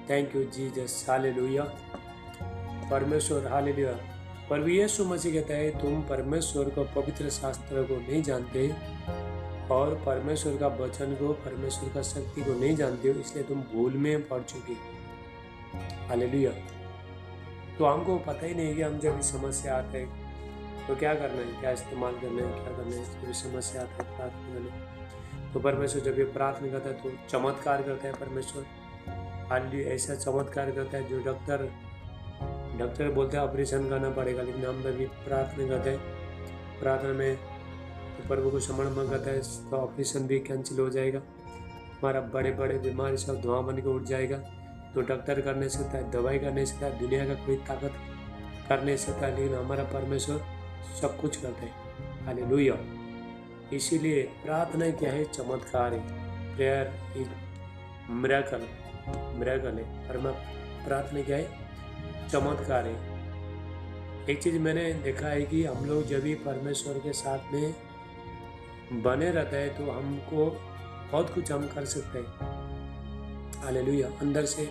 Thank you Jesus, hallelujah. परमेश्वर, हालेलुया। प्रभु यीशु मसीह कहता है, तुम परमेश्वर को, पवित्र शास्त्र को नहीं जानते और परमेश्वर का वचन को, परमेश्वर का शक्ति को नहीं जानते हो, इसलिए तुम भूल में पड़ चुके। हालेलुया। तो हमको पता ही नहीं कि हम जब समस्या आते हैं तो क्या करना है, क्या इस्तेमाल करना है, क्या करना है। जब समस्या आता है प्रार्थना करने, तो परमेश्वर जब ये प्रार्थना करता है तो चमत्कार करता है परमेश्वर। हालेलुया। ऐसा चमत्कार करता है जो डॉक्टर बोलते हैं ऑपरेशन करना पड़ेगा, लेकिन हम भी प्रार्थना करते हैं। प्रार्थना में तो प्रभु को समर्पण करता है तो ऑपरेशन भी कैंसिल हो जाएगा। हमारा बड़े बड़े बीमारी सब धुआं बन के उठ जाएगा। तो डॉक्टर कर नहीं सकता है, दवाई कर नहीं सकता है, दुनिया का कोई ताकत कर नहीं सकता है, लेकिन हमारा परमेश्वर सब कुछ करता है। हालेलुया। इसीलिए प्रार्थना क्या है? चमत्कार है। प्रेयर इज मिरेकल है। प्रार्थना क्या है? चमत्कार है। एक चीज़ मैंने देखा है कि हम लोग जब भी परमेश्वर के साथ में बने रहते हैं तो हमको बहुत कुछ हम कर सकते हैं। हालेलुया। अंदर से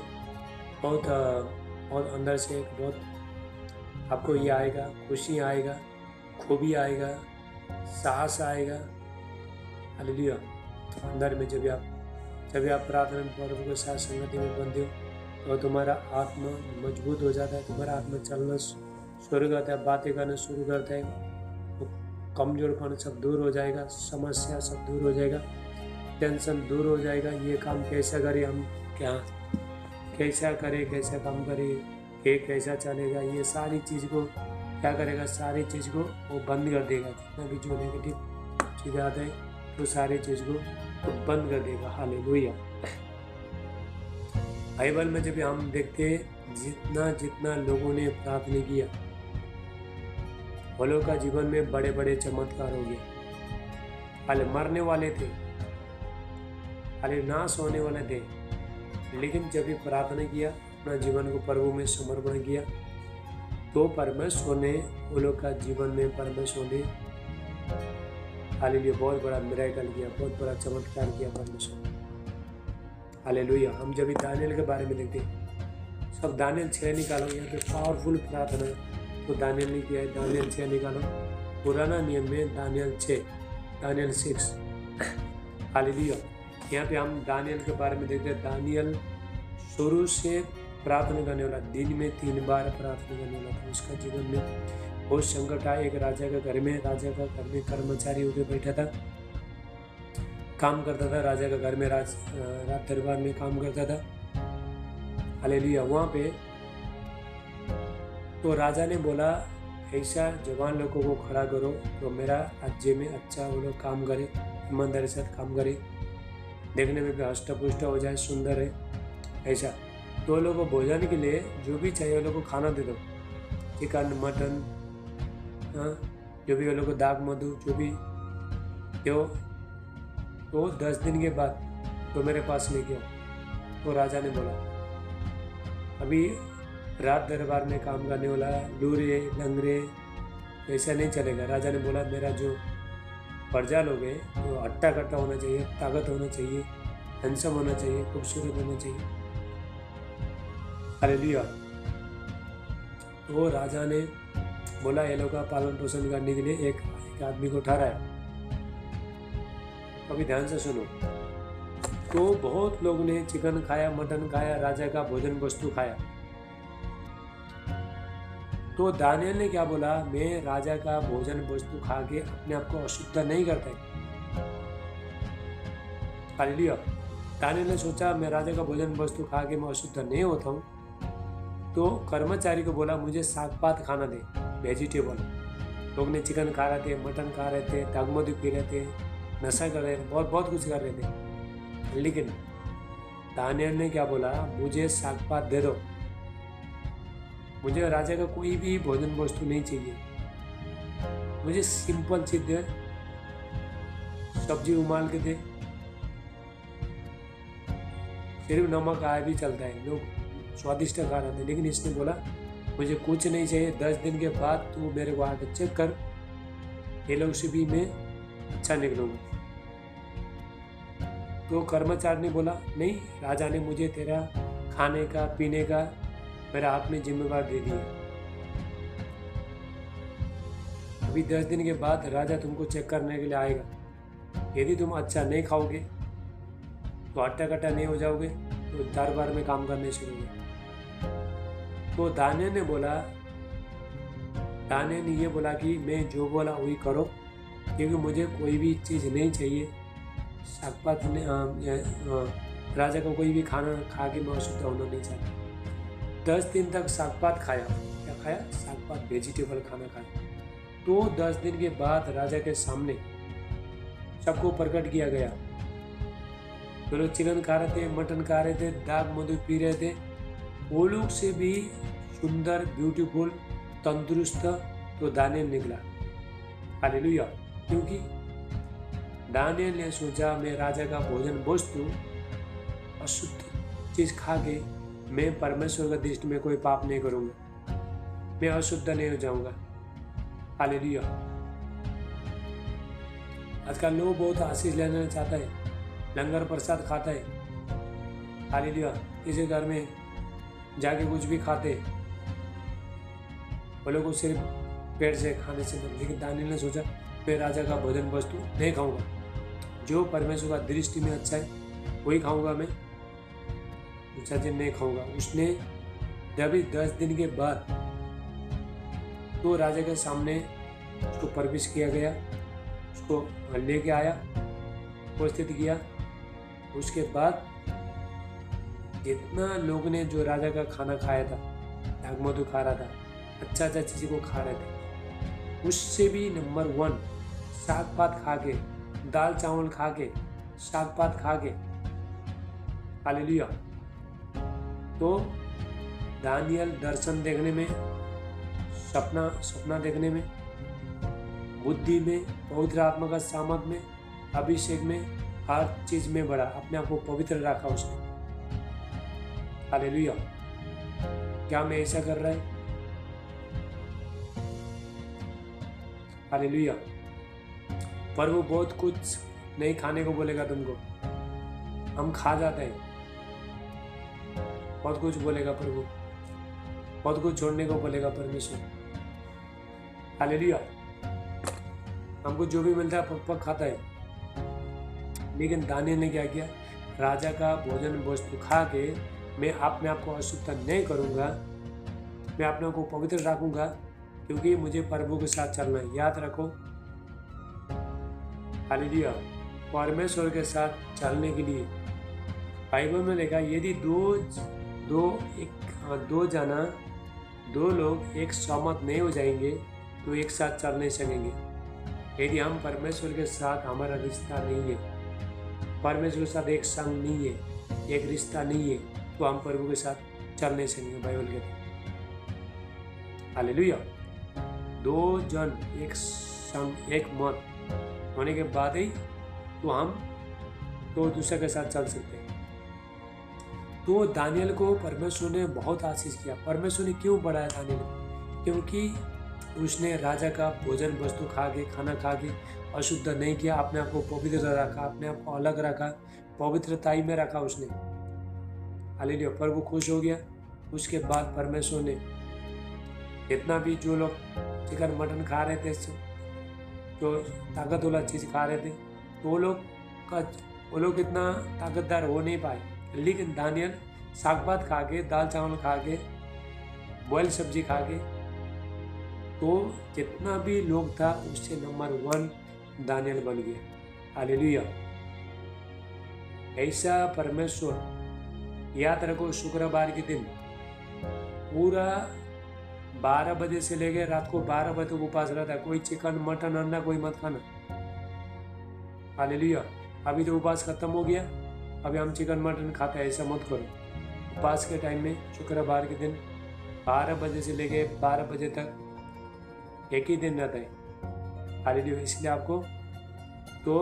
बहुत अंदर से बहुत आपको ये आएगा, खुशी आएगा, खूबी आएगा, साहस आएगा। हालेलुया। अंदर में जब आप प्रार्थना में प्रभु के साथ संगति में बनते हो तो तुम्हारा आत्मा मजबूत हो जाता है, तुम्हारा आत्मा चलना शुरू करता है, बातें करना शुरू करता है, तो कमजोरपन सब दूर हो जाएगा, समस्या सब दूर हो जाएगा। टेंशन दूर हो जाएगा। ये काम कैसा करें हम, क्या कैसा करें, कैसा काम करें, ये कैसा चलेगा, ये सारी चीज़ को क्या करेगा, सारी चीज़ को वो बंद कर देगा। जितना भी जो नेगेटिव चीज़ आता है तो सारी चीज़ को वो बंद कर देगा। हालेलुया। बाइबल में जब हम देखते हैं जितना जितना लोगों ने प्रार्थना किया, वो लोग का जीवन में बड़े बड़े चमत्कार हो गए। हाले मरने वाले थे, हाले नाश होने वाले थे, लेकिन जब भी प्रार्थना किया, अपना जीवन को प्रभु में समर्पण किया, तो परमेश्वर ने वो लोग का जीवन में परमेश्वर ने हालेलुया बहुत बड़ा मिरेकल किया, बहुत बड़ा चमत्कार किया परमेश्वर। हालेलुया। हम जब दानियल के बारे में देखते सब दानियल 6 निकालो, यहाँ पे पावरफुल प्रार्थना तो दानियल ने किया है। दानियल 6 निकालो, पुराना नियम में दानियल 6, दानियल 6। हालेलुया। यहाँ पे हम दानियल के बारे में देखते हैं। दानियल शुरू से प्रार्थना करने वाला, दिन में 3 बार प्रार्थना करने वाला था। उसका जीवन में बहुत संकट आया। एक राजा के घर में, राजा का घर में कर्मचारी होकर बैठा था, काम करता था राजा के घर में, राज दरबार में काम करता था। हालेलुया। वहाँ पे तो राजा ने बोला ऐसा जवान लोगों को खड़ा करो तो मेरा राज्य में अच्छा वो लोग काम करे, ईमानदारी से काम करे, देखने में भी हष्ट पुष्ट हो जाए, सुंदर है ऐसा। तो लोगों को भोजन के लिए जो भी चाहिए वो लोग को खाना दे दो, चिकन मटन, जो भी वो लोग को दाग मधु जो भी दो। तो 10 दिन के बाद तो मेरे पास लेके आओ। तो राजा ने बोला अभी रात दरबार में काम करने वाला लूरे लंगरे ऐसा नहीं चलेगा। राजा ने बोला मेरा जो प्रजा लोग है वो हट्टा कट्टा होना चाहिए, ताकत होना चाहिए, हैंडसम होना चाहिए, खूबसूरत होना चाहिए। हालेलुया। तो राजा ने बोला ये लोग का पालन पोषण करने के लिए एक आदमी को ठहराया। अभी ध्यान से सुनो। तो बहुत लोग ने चिकन खाया, मटन खाया, राजा का भोजन वस्तु खाया। तो दानियल ने क्या बोला, मैं राजा का भोजन वस्तु खा के अपने आप को अशुद्ध नहीं करता। हालेलुया। दानियल ने सोचा मैं राजा का भोजन वस्तु खा के मैं अशुद्ध नहीं होता हूँ। तो कर्मचारी को बोला मुझे साग पात खाना दे, वेजिटेबल। लोग ने चिकन खा रहे थे, मटन खा रहे थे, दागमधु पी रहे थे, नशा कर रहे थे, बहुत बहुत कुछ कर रहे थे। लेकिन दानियल ने क्या बोला, मुझे साग पात दे दो, मुझे राजा का कोई भी भोजन वस्तु नहीं चाहिए, मुझे सिंपल चीज दे, सब्जी उबाल के दे, सिर्फ नमक आया भी चलता है, लोग स्वादिष्ट खा रहे थे। लेकिन इसने बोला मुझे कुछ नहीं चाहिए, 10 दिन के बाद तू मेरे को आके चेक कर, ये लोग से भी मैं अच्छा निकलूंगा। तो कर्मचारी ने बोला नहीं, राजा ने मुझे तेरा खाने का पीने का मेरा हाथ में जिम्मेवार दे दिया। अभी 10 दिन के बाद राजा तुमको चेक करने के लिए आएगा। यदि तुम अच्छा नहीं खाओगे तो हट्टा कट्टा नहीं हो जाओगे तो दरबार में काम करने शुरू हो। तो दानियल ने बोला, दानियल ने ये बोला कि मैं जो बोला वही करो, क्योंकि मुझे कोई भी चीज़ नहीं चाहिए। सागपात राजा को कोई भी खाना खा के मैं अशुद्ध होना नहीं चाहता। 10 दिन तक सागपात खाया। क्या खाया? सागपात, वेजिटेबल खाना खाया। तो 10 दिन के बाद राजा के सामने सबको प्रकट किया गया। जो लोग चिकन खा रहे थे, मटन खा रहे थे, दाग मधु पी रहे थे, वो लोग से भी सुंदर, ब्यूटीफुल, तंदुरुस्त तो दानियल निकला। हालेलुया। क्योंकि दानियल ने सोचा मैं राजा का भोजन वस्तु अशुद्ध चीज खा के मैं परमेश्वर की दृष्टि में कोई पाप नहीं करूंगा, मैं अशुद्ध नहीं हो जाऊंगा। हालेलुया। आजकल लोग बहुत आशीष लेना चाहता है, लंगर प्रसाद खाता है। हालेलुया। किसी घर में जाके कुछ भी खाते, वो लोग सिर्फ पेट से खाने से बन। लेकिन दानियल ने सोचा मैं राजा का भोजन वस्तु नहीं खाऊंगा, जो परमेश्वर का दृष्टि में अच्छा है वही खाऊंगा, मैं दूसरा चीज नहीं खाऊंगा। उसने जब 10 दिन के बाद तो राजा के सामने उसको प्रवेश किया गया, उसको लेके आया, उपस्थित किया। उसके बाद जितना लोग ने जो राजा का खाना खाया था, दाग मधु खा रहा था, अच्छा अच्छा चीज़ को खा रहे थे, उससे भी नंबर 1 साग पात खा के, दाल चावल खा के, साग पात खा के। हालेलुया। तो दानियल दर्शन देखने में, सपना देखने में, बुद्धि में, पवित्र आत्मा का सामर्थ में, अभिषेक में, हर चीज में बढ़ा, अपने आप को पवित्र रखा उसने। हालेलुया। क्या मैं ऐसा कर रहा है? हालेलुया। प्रभु बहुत कुछ नहीं खाने को बोलेगा तुमको, हम खा जाते हैं। बहुत कुछ बोलेगा प्रभु, बहुत कुछ छोड़ने को बोलेगा परमेश्वर। हालेलुया। हमको जो भी मिलता है पक खाता है। लेकिन दानियल ने क्या किया? राजा का भोजन वस्तु खा के मैं अपने आप को अशुद्ध नहीं करूंगा, मैं अपने आप को पवित्र रखूंगा, क्योंकि मुझे प्रभु के साथ चलना है। याद रखो, हालेलुया, परमेश्वर के साथ चलने के लिए बाइबल में लिखा, यदि दो लोग एक सहमत नहीं हो जाएंगे तो एक साथ चल नहीं सकेंगे। यदि हम परमेश्वर के साथ, हमारा रिश्ता नहीं है, परमेश्वर के साथ एक संग नहीं है, एक रिश्ता नहीं है, तो हम प्रभु के साथ चल नहीं सकेंगे। बाइबल कहते हैं हालेलुया, 2 जन एक संग, एक मत होने के बाद ही तो हम तो दूसरे के साथ चल सकते हैं। तो दानियल को परमेश्वर ने बहुत आशीष किया। परमेश्वर ने क्यों बढ़ाया दानियल को? क्योंकि उसने राजा का भोजन वस्तु खा के, खाना खा के अशुद्ध नहीं किया, अपने आप को पवित्र रखा, अपने आप को अलग रखा, पवित्रताई में रखा उसने। हालेलुया। प्रभु खुश हो गया। उसके बाद परमेश्वर ने जितना भी जो लोग चिकन मटन खा रहे थे, जो ताकत वाला चीज़ खा रहे थे, तो वो लोग इतना ताकतदार हो नहीं पाए। लेकिन दानियल साग पात खा के, दाल चावल खा के, बॉयल सब्जी खा के, तो जितना भी लोग था उससे नंबर 1 दानियल बन गया। हालेलुया। ऐसा परमेश्वर, याद रखो, शुक्रवार के दिन पूरा 12 बजे से लेकर रात को 12 बजे तक उपवास रहता है। कोई चिकन मटन अंडा कोई मत खाना। हालेलुया। अभी तो उपवास खत्म हो गया, अभी हम चिकन मटन खाते हैं, ऐसा मत करो। उपवास के टाइम में शुक्रवार के दिन 12 बजे से लेके 12 बजे तक एक ही दिन रहता है। हालेलुया। इसलिए आपको, तो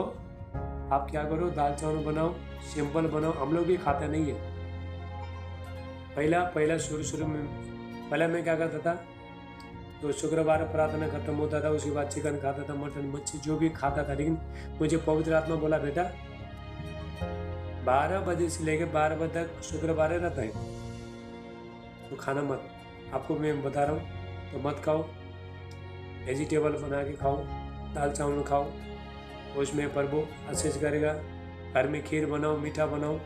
आप क्या करो, दाल चावल बनाओ, सिंपल बनाओ। हम लोग भी खाते नहीं है। पहला शुरू में पहले मैं क्या करता था, तो शुक्रवार प्रार्थना खत्म होता था, उसके बाद चिकन खाता था, मटन मच्छी जो भी खाता था। लेकिन मुझे पवित्र आत्मा बोला, बेटा 12 बजे से लेकर 12 बजे तक शुक्रवार रहता है, तो खाना मत। आपको मैं बता रहा हूँ, तो मत खाओ, वेजिटेबल बना के खाओ, दाल चावल खाओ, उसमें प्रभु आशीष करेगा। घर में खीर बनाओ, मीठा बनाओ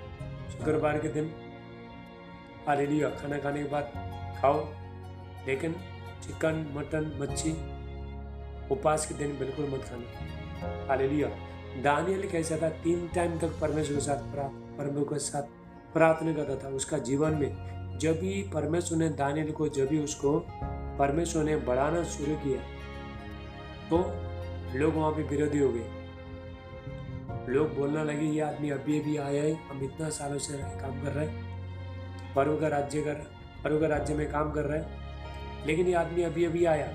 शुक्रवार के दिन। हालेलुया। खाना खाने के बाद खाओ, लेकिन चिकन मटन मच्छी उपवास के दिन बिल्कुल मत खाना। हालेलुया। दानियल कैसा था? 3 टाइम तक परमेश्वर के साथ प्रार्थना करता था। उसका जीवन में जब भी परमेश्वर ने दानियल को, जब भी उसको परमेश्वर ने बढ़ाना शुरू किया, तो लोग वहाँ पे विरोधी हो गए। लोग बोलना लगे, ये आदमी अभी आया है, हम इतना सालों से काम कर रहे हैं, प्रभु का राज्य में काम कर रहा है, लेकिन ये आदमी अभी आया।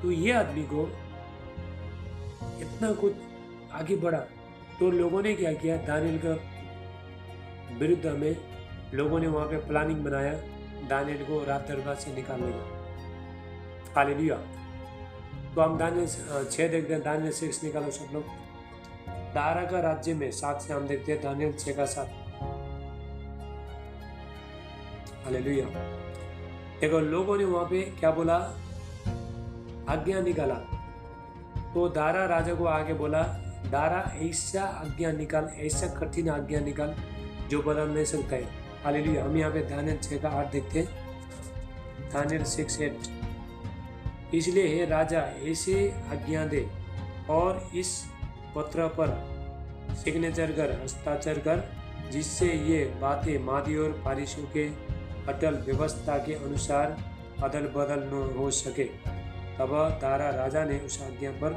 तो ये आदमी को इतना कुछ आगे बढ़ा, तो लोगों ने क्या किया, दानियल का विरुद्ध में लोगों ने वहाँ पे प्लानिंग बनाया दानियल को रात दरबार से निकालने का। हालेलुया। तो हम दानियल 6 देखते हैं, दानियल 6 निकालो सब लोग। दारा का राज्य में 7 से हम देखते हैं, दानियल 6 का 7। हालेलुया। देखो, लोगों ने वहां पे क्या बोला, आज्ञा निकाला। तो दारा राजा को आगे बोला, दारा ऐसा आज्ञा निकाल, ऐसा कठिन आज्ञा निकाल जो बदल नहीं सकता है। हालेलुया। हम यहाँ पे दानियल 6 का 8 देखते हैं, दानियल 6:8। इसलिए हे राजा, ऐसे आज्ञा दे और इस पत्र पर सिग्नेचर कर, हस्ताक्षर कर, जिससे ये बातें मादी और फारिसियों के अटल व्यवस्था के अनुसार अदल बदल न हो सके। तब दारा राजा ने उस आज्ञा पर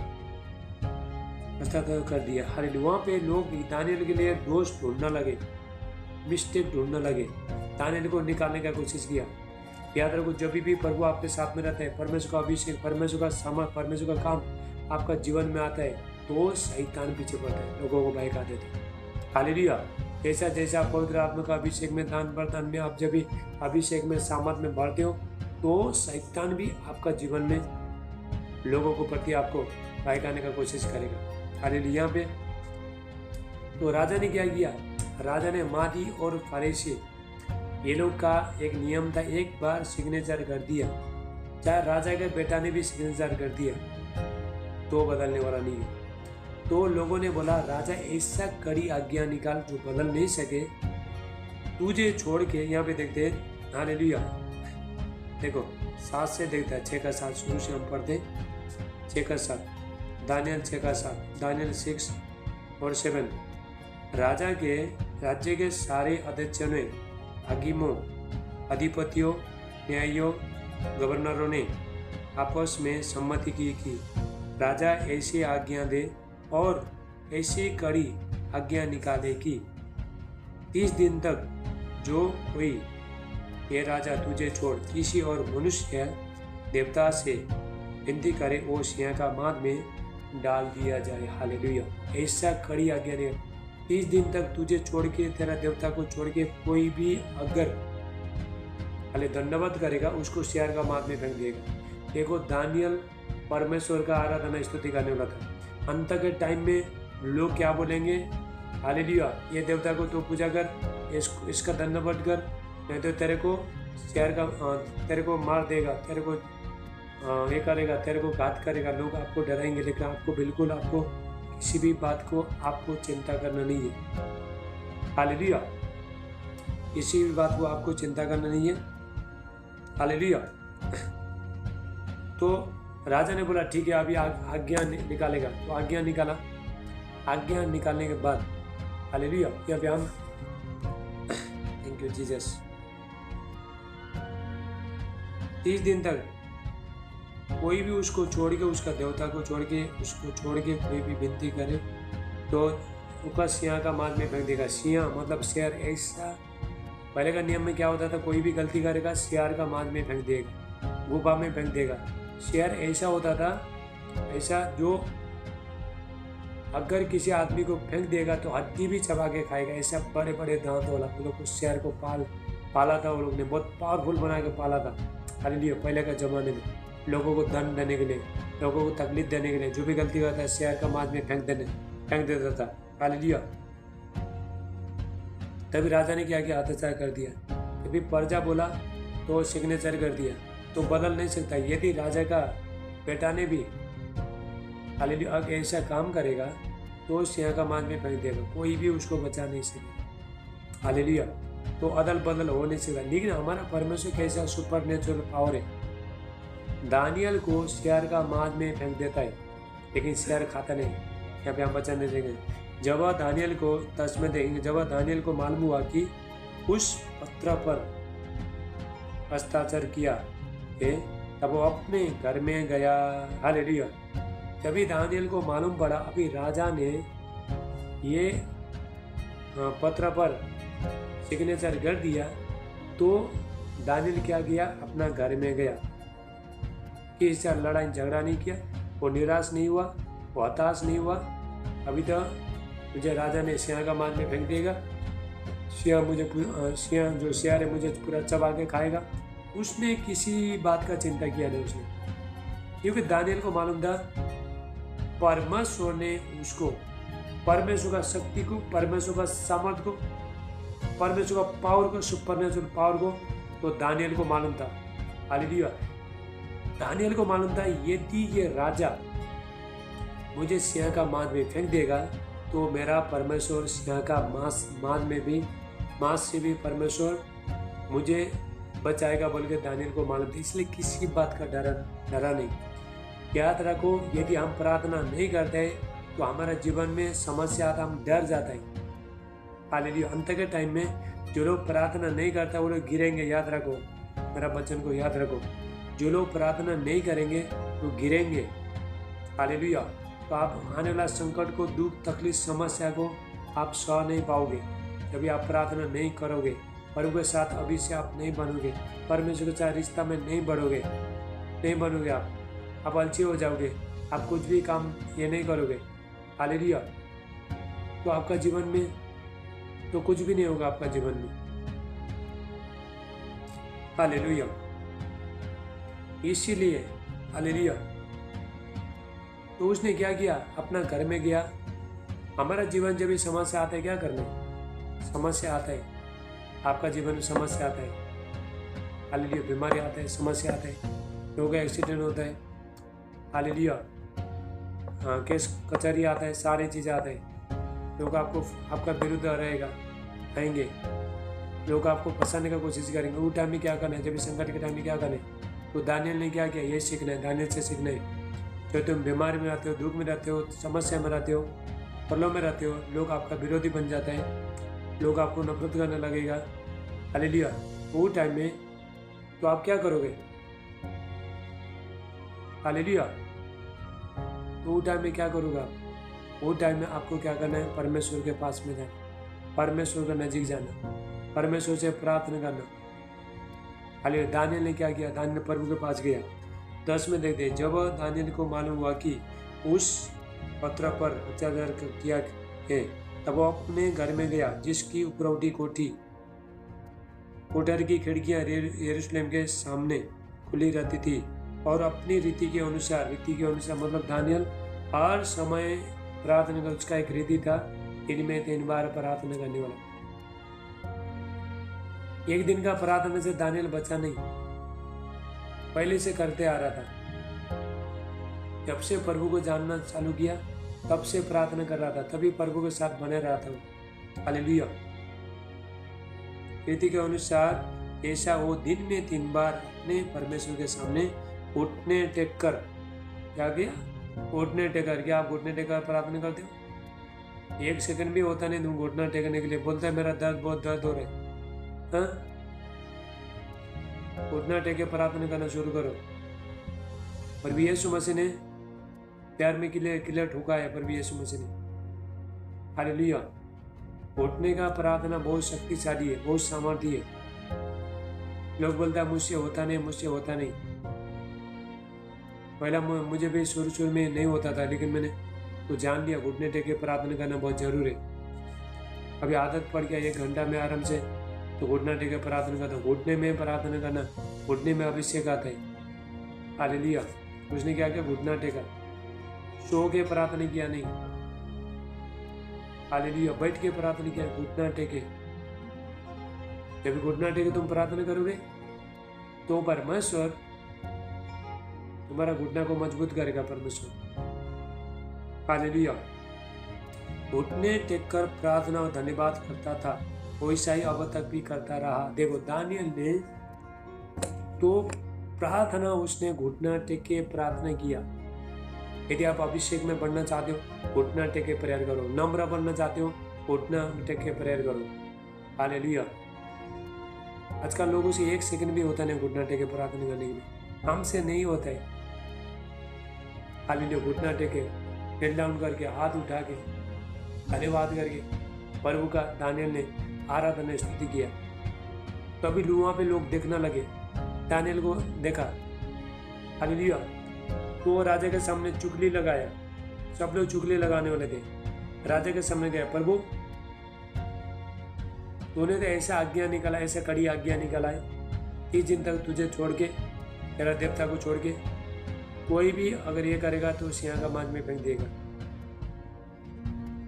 हस्ताक्षर कर दिया। हालेलुया। वहाँ पे लोग दानियल के लिए दोष ढूंढने लगे, मिस्टेक ढूंढने लगे, दानियल को निकालने का कोशिश किया। याद रखो, जब भी प्रभु आपके साथ में रहता है, परमेश्वर का अभिषेक, परमेश्वर का सामर्थ, परमेश्वर का काम आपका जीवन में आता है, तो शैतान पीछे पड़ता है, लोगों को बहका देता है। हालेलुया। जैसा जैसा पवित्र आत्मा का अभिषेक में, दान बरदान में, आप जब भी अभिषेक में, सामर्थ में बढ़ते हो, तो शैतान भी आपका जीवन में लोगों को प्रति आपको बहकाने का कोशिश करेगा। हालेलुया। पे तो राजा ने क्या किया? राजा ने मादी और फारिसी, ये लोग का एक नियम था, एक बार सिग्नेचर कर दिया, चाहे राजा के बेटा ने भी सिग्नेचर कर दिया, तो बदलने वाला नहीं है। तो लोगों ने बोला, राजा ऐसा कड़ी आज्ञा निकाल जो बदल नहीं सके, तुझे छोड़ के। यहाँ पे देखते हैं, हालेलुया। देखो 7 से देखता है, 6 का 7 शुरू से हम पढ़ते, 6 का 7, दानियल 6 का 7, दानियल 6 और 7। राजा के राज्य के सारे अध्यक्षों ने, हाकिमों, अधिपतियों, न्यायियों, गवर्नरों ने आपस में सम्मति की कि राजा ऐसी आज्ञा दे और ऐसी कड़ी आज्ञा निकाले कि 30 दिन तक जो कोई ये राजा तुझे छोड़ किसी और मनुष्य देवता से विनती करे, वो सिंह का माद में डाल दिया जाए। हालेलुया। ऐसा कड़ी आज्ञा दे, 30 दिन तक तुझे छोड़ के, तेरा देवता को छोड़ के कोई भी अगर हाले दंडवत करेगा, उसको शेर का माद में फेंक देगा। देखो, दानियल परमेश्वर का आराधना स्तुति करने वाला था। अंत के टाइम में लोग क्या बोलेंगे? हालेलुया, ये देवता को तो पूजा कर, इसका दंडवत कर, नहीं तो तेरे को शेर का तेरे को मार देगा, तेरे को ये करेगा, तेरे को घात करेगा। लोग आपको डराएंगे, लेकिन आपको बिल्कुल आपको किसी भी बात को आपको चिंता करना नहीं है। हालेलुया। किसी भी बात को आपको चिंता करना नहीं है। हालेलुया। तो राजा ने बोला, ठीक है, अभी आज्ञा निकालेगा। तो आज्ञा निकाला। आज्ञा निकालने के बाद, हालेलुया, यहाँ पे हम, थैंक यू जीसस, 30 दिन तक कोई भी उसको छोड़ के, उसका देवता को छोड़ के, उसको छोड़ के कोई भी विनती करे, तो उसका सिंह का माद में फेंक देगा। सिंह मतलब शेर। ऐसा पहले का नियम में क्या होता था? कोई भी गलती करेगा, शेर का माद में फेंक देगा, गुफा में फेंक देगा। शेर ऐसा होता था, ऐसा जो अगर किसी आदमी को फेंक देगा तो हड्डी भी चबा के खाएगा। ऐसा बड़े बड़े दांत वाला वो लोग उस शेर को पाला था। वो लोग ने बहुत पावरफुल बना के पाला था। हालेलुया। पहले के ज़माने में लोगों को दंड देने के लिए, लोगों को तकलीफ देने के लिए, जो भी गलती करता है शेर का मांस में फेंक देता था। हालेलुया। तभी राजा ने क्या किया? हत्याचार कर दिया। तभी प्रजा बोला तो सिग्नेचर कर दिया, तो बदल नहीं सकता। यदि राजा का बेटा ने भी हालेलुया ऐसा काम करेगा तो सिंह का मांस में फेंक देगा, कोई भी उसको बचा नहीं सकता। हालेलुया। तो अदल बदल हो नहीं सकता। लेकिन हमारा परमेश्वर कैसा सुपर नेचुरल पावर है, दानियल को शेर का मांस में फेंक देता है, लेकिन शेर खाता नहीं। यहाँ पे हम वचन देखेंगे, जब दानियल को 10 में देखेंगे, जब दानियल को मालूम हुआ कि उस पत्र पर हस्ताक्षर किया है, तब वो अपने घर में गया। हालेलुया। तभी दानियल को मालूम पड़ा अभी राजा ने ये पत्र पर सिग्नेचर कर दिया, तो दानियल क्या किया? अपना घर में गया। किसी से लड़ाई झगड़ा नहीं किया, वो निराश नहीं हुआ, वो हताश नहीं हुआ। अभी तो मुझे राजा ने सिंह का मांस में फेंक देगा, सिंह जो शेर है मुझे पूरा चबा के खाएगा। उसने किसी बात का चिंता किया नहीं उसने, क्योंकि दानियल को मालूम था परमेश्वर ने उसको, परमेश्वर का शक्ति को, परमेश्वर का सामर्थ को, परमेश्वर का पावर को, सुपरनेचुरल पावर को, तो दानियल को मालूम था। हालेलुया। दानियल को मालूम था यदि ये राजा मुझे सिंह का मांस में फेंक देगा तो मेरा परमेश्वर सिंह का मांस से भी परमेश्वर मुझे बचाएगा बोल के दानियल को मालूम था। इसलिए किसी बात का डरा नहीं। याद रखो, यदि हम प्रार्थना नहीं करते तो हमारा जीवन में समस्या आता, हम डर जाता है। हालेलुया। अंत के टाइम में जो लोग प्रार्थना नहीं करता वो लोग गिरेंगे, याद रखो, मेरा वचन को याद रखो। जो लोग प्रार्थना नहीं करेंगे वो गिरेंगे। हालेलुया। तो आप आने वाला संकट को, दुख, तकलीफ, समस्या को आप सह नहीं पाओगे जब आप प्रार्थना नहीं करोगे। प्रभु के साथ अभी से आप नहीं बनोगे, परमेश्वर के साथ रिश्ता में नहीं बढ़ोगे, नहीं बनोगे। आप अलसी हो जाओगे, आप कुछ भी काम ये नहीं करोगे। हालेलुया। तो आपका जीवन में तो कुछ भी नहीं होगा आपका जीवन में। हालेलुया। इसीलिए हालेलुया, तो उसने क्या किया, अपना घर में गया। हमारा जीवन जब भी समस्या आता है, क्या करना है, समस्या आता है, आपका जीवन में समस्या आता है, हालेलुया, बीमारी आता है, समस्या आता है, लोगों का एक्सीडेंट होता है, हालेलुया, हाँ, केस कचहरी आता है, सारी चीज़ें आते हैं। लोग आपका विरुद्ध रहेगा, आएंगे, लोग आपको फंसाने का कोशिश करेंगे। वो टाइम में क्या करना है, जब संकट के टाइम में क्या करना है, तो दानियल ने क्या किया, ये सीखना है, दानियल से सीखना है। जो तुम बीमारी में रहते हो, दुख में रहते हो, समस्या में रहते हो, प्रलोभ में रहते हो, लोग आपका विरोधी बन जाता है, लोग आपको नफरत करने लगेगा। हालेलुया। वो टाइम में तो आप क्या करोगे, हालेलुया, तो वो टाइम में क्या करोगे वो टाइम में आपको क्या करना है, परमेश्वर के पास में जाना, परमेश्वर के नजीक जाना, परमेश्वर से प्रार्थना करना। हालेलुया। दानियल ने क्या किया, दानियल प्रभु के पास गया। 10 में देखते, जब दानियल को मालूम हुआ कि उस पत्र पर अत्याचार किया है, तब वो अपने घर में गया, जिसकी उपरौठी कोठर की खिड़कियां यरूशलेम के सामने खुली रहती थी, और अपनी रीति के अनुसार मतलब दानियल हर समय प्रार्थना का, उसका एक रीति था, दिन में 3 बार प्रार्थना करने वाला। एक दिन का प्रार्थना से दानियल बचा नहीं, पहले से करते आ रहा था। जब से प्रभु को जानना चालू किया, तब से प्रार्थना कर रहा था, तभी प्रभु के साथ बने रहा था। हालेलुया। रीति के अनुसार ऐसा वो दिन में 3 बार अपने परमेश्वर के सामने घुटने टेक कर, क्या किया, घुटने टेकर। क्या आप घुटने टेकर प्रार्थना करते हो? 1 सेकंड भी होता नहीं तुम घुटना टेकने के लिए, बोलता है मेरा बहुत दर्द हो रहा है, हाँ, घुटना टेके प्रार्थना करना शुरू करो। पर भी यीशु मसीह ने प्यार में किले ठोका है, पर भी यीशु मसीह ने। हालेलुया। घुटने का प्रार्थना बहुत शक्तिशाली है, बहुत सामर्थ्य है। लोग बोलता है मुझसे होता नहीं। पहला मुझे भी शुरू में नहीं होता था, लेकिन मैंने तो जान लिया घुटने टेके प्रार्थना करना बहुत जरूरी है। अभी आदत पड़ गया, 1 घंटा में आराम से तो घुटना टेके प्रार्थना करता हूँ। घुटने में प्रार्थना करना, घुटने में अभिषेक आता है। हालेलुया। उसने क्या किया, घुटना टेका, सो के प्रार्थना किया नहीं। हालेलुया। बैठ के प्रार्थना किया, घुटना टेके। जब घुटना टेके तुम प्रार्थना करोगे तो परमेश्वर तुम्हारा घुटना को मजबूत करेगा, परमेश्वर। हालेलुया। घुटने टेक कर प्रार्थना और धन्यवाद करता था, वैसा ही अब तक भी करता रहा। देखो दानियल ने तो प्रार्थना, उसने घुटना टेक के प्रार्थना किया। यदि आप अभिषेक में बढ़ना चाहते हो, घुटना टेक के प्रेयर करो। नम्र बनना चाहते हो, घुटना टेक के प्रेयर करो। हालेलुया। आजकल लोगों से 1 सेकंड भी होता नहीं घुटना टेक के प्रार्थना करने के लिए, हमसे नहीं होता है। हालेलुया। घुटना टेके, हेड डाउन करके, हाथ उठा के, धन्यवाद करके प्रभु का दानियल ने आराधना स्तुति किया। तभी वहाँ पे लोग देखने लगे, दानियल को देखा। हालेलुया। तो राजा के सामने चुगली लगाया, सब लोग चुगली लगाने वाले थे। राजा के सामने गया, प्रभु तूने तो ऐसा आज्ञा निकाला, ऐसा कड़ी आज्ञा निकाला है, 30 दिन तक तुझे छोड़ के, तेरा देवता को छोड़ के, कोई भी अगर ये करेगा तो सिंह का मांझ में फेंक देगा।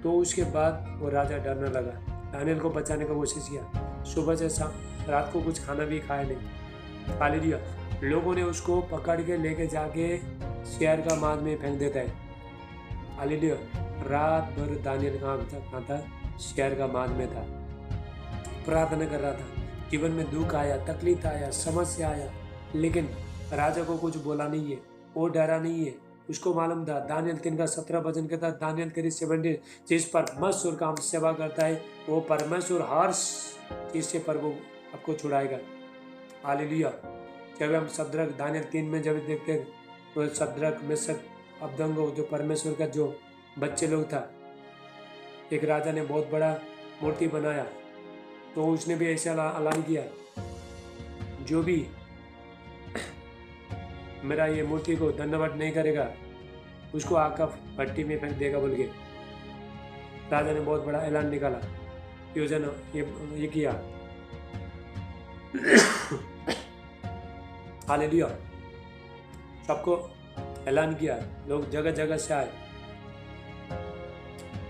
तो उसके बाद वो राजा डरने लगा, दानियल को बचाने का कोशिश किया। सुबह से शाम रात को कुछ खाना भी खाया नहीं। हालेलुया। लोगों ने उसको पकड़ के लेके जाके शेर का मांझ में फेंक देता है। हालेलुया। रात भर दानियल कहाँ था, शेर का मांझ में था, प्रार्थना कर रहा था। जीवन में दुख आया, तकलीफ आया, समस्या आया, लेकिन राजा को कुछ बोला नहीं है, वो डरा नहीं है। उसको मालूम था दानियल 3 का 17 वचन कहता है, दानियल 3:17, जिस परमेश्वर का हम सेवा करता है वो परमेश्वर हर चीज से प्रभु आपको छुड़ाएगा। हालेलुया। जब हम सद्रक दानियल 3 में जब देखते हैं तो सद्रक मेशक अबदंगो जो परमेश्वर का जो बच्चे लोग था, एक राजा ने बहुत बड़ा मूर्ति बनाया तो उसने भी ऐसा ऐलान किया, जो भी मेरा ये मूर्ति को धन्यवाद नहीं करेगा उसको आग का भट्टी में फेंक देगा बोल के राजा ने बहुत बड़ा ऐलान निकाला, योजना ये किया। हालेलुया। सबको ऐलान किया, लोग जगह जगह से आए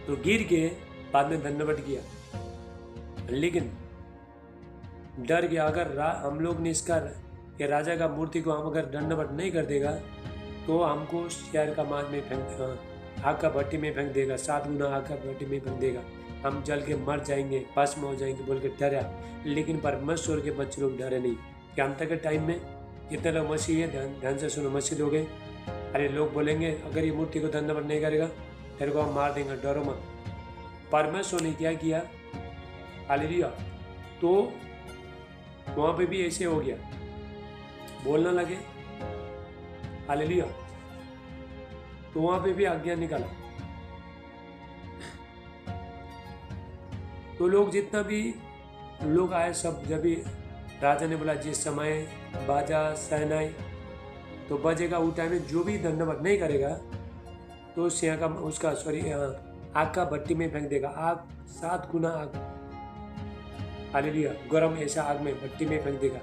तो गिर के बाद में धन्यवाद किया, लेकिन डर गया अगर हम लोग ने इसका ये राजा का मूर्ति को हम अगर दंडवत नहीं कर देगा तो हमको शहर का मार्ग में फेंक देगा, आग का भट्टी में फेंक देगा, 7 गुना आग का भट्टी में फेंक देगा, हम जल के मर जाएंगे, भस्म हो जाएंगे बोल के डरा। लेकिन परमेश्वर के बच्चे लोग डरे नहीं। कि अंत के टाइम में जितने लोग मसीह है, ध्यान से सुनो, मसीह लोग हैं, अरे लोग बोलेंगे अगर ये मूर्ति को धन्यवाद नहीं करेगा तेरे को हम मार देंगे, डरो मत। परमेश्वर ने क्या किया, हालेलुया। तो वहाँ पे भी ऐसे हो गया, बोलना लगे, हालेलुया। तो वहां पे भी आज्ञा निकाला। तो लोग जितना भी लोग आए सब, जब भी राजा ने बोला जिस समय बाजा सहनाई तो बजेगा उस टाइम में जो भी धन्यवाद नहीं करेगा तो सिंह का उसका आग का भट्टी में फेंक देगा, आग 7 गुना आग, हालेलुया, गरम ऐसा आग में भट्टी में फेंक देगा।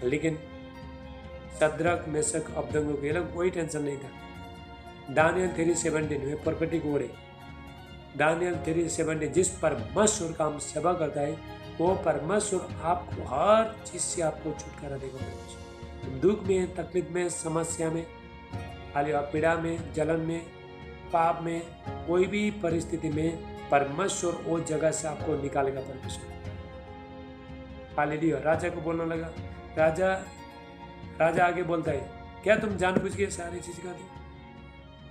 लेकिन सद्रक मेशक अबदंगो के लोग कोई टेंशन नहीं था। दानियल 3:17 में प्रॉफेटिक वर्ड है, दानियल 3:17, जिस परमेश्वर का हम सेवा करता है वो परमेश्वर आपको हर चीज से आपको छुटकारा देगा। दुख में, तकलीफ में, समस्या में, हालेलुया, पीड़ा में, जलन में, पाप में, कोई भी परिस्थिति में परमेश्वर वो जगह से आपको निकालेगा परमेश्वर। हालेलुया। राजा को बोलने लगा, राजा आगे बोलता है, क्या तुम जानबूझ के सारी चीज का दी?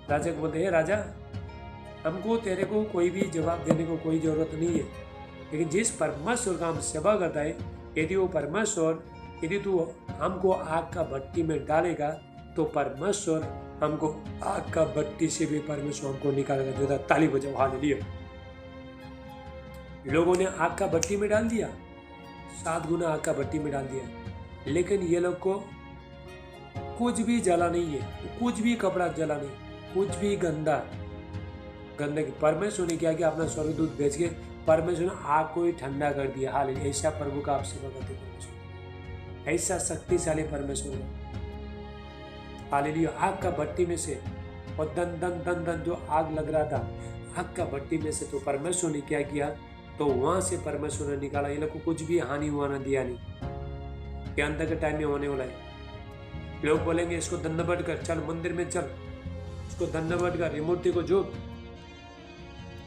राजा को बोलते हैं, राजा हमको तेरे को कोई भी जवाब देने को कोई जरूरत नहीं है, लेकिन जिस परमेश्वर का हम सेवा करता है यदि वो परमेश्वर, यदि तू हमको आग का भट्टी में डालेगा तो परमेश्वर हमको आग का भट्टी से भी परमेश्वर हमको निकालेगा। जो था ताली बजाओ, हालेलुया। लोगों ने आग का भट्टी में डाल दिया, 7 गुना आग का भट्टी में डाल दिया, लेकिन ये लोग को कुछ भी जला नहीं है, कुछ भी कपड़ा जला नहीं, कुछ भी गंदगी। परमेश्वर ने क्या किया, अपना स्वर्गदूत भेज के परमेश्वर ने आग को ही ठंडा कर दिया। हालेलुया। ऐसा प्रभु का आप सेवा करते परमेश्वर, ऐसा शक्तिशाली परमेश्वर है। हालेलुया। आग का भट्टी में से और दन जो आग लग रहा था आग का भट्टी में से, तो परमेश्वर ने क्या किया, तो वहां से परमेश्वर ने निकाला। ये लोग को कुछ भी हानि हुआ ना दिया नहीं। के अंत के टाइम में होने वाला है। लोग बोलेंगे इसको दंडवत कर, चल मंदिर में चल, इसको दंडवत कर, ये मूर्ति को झुक,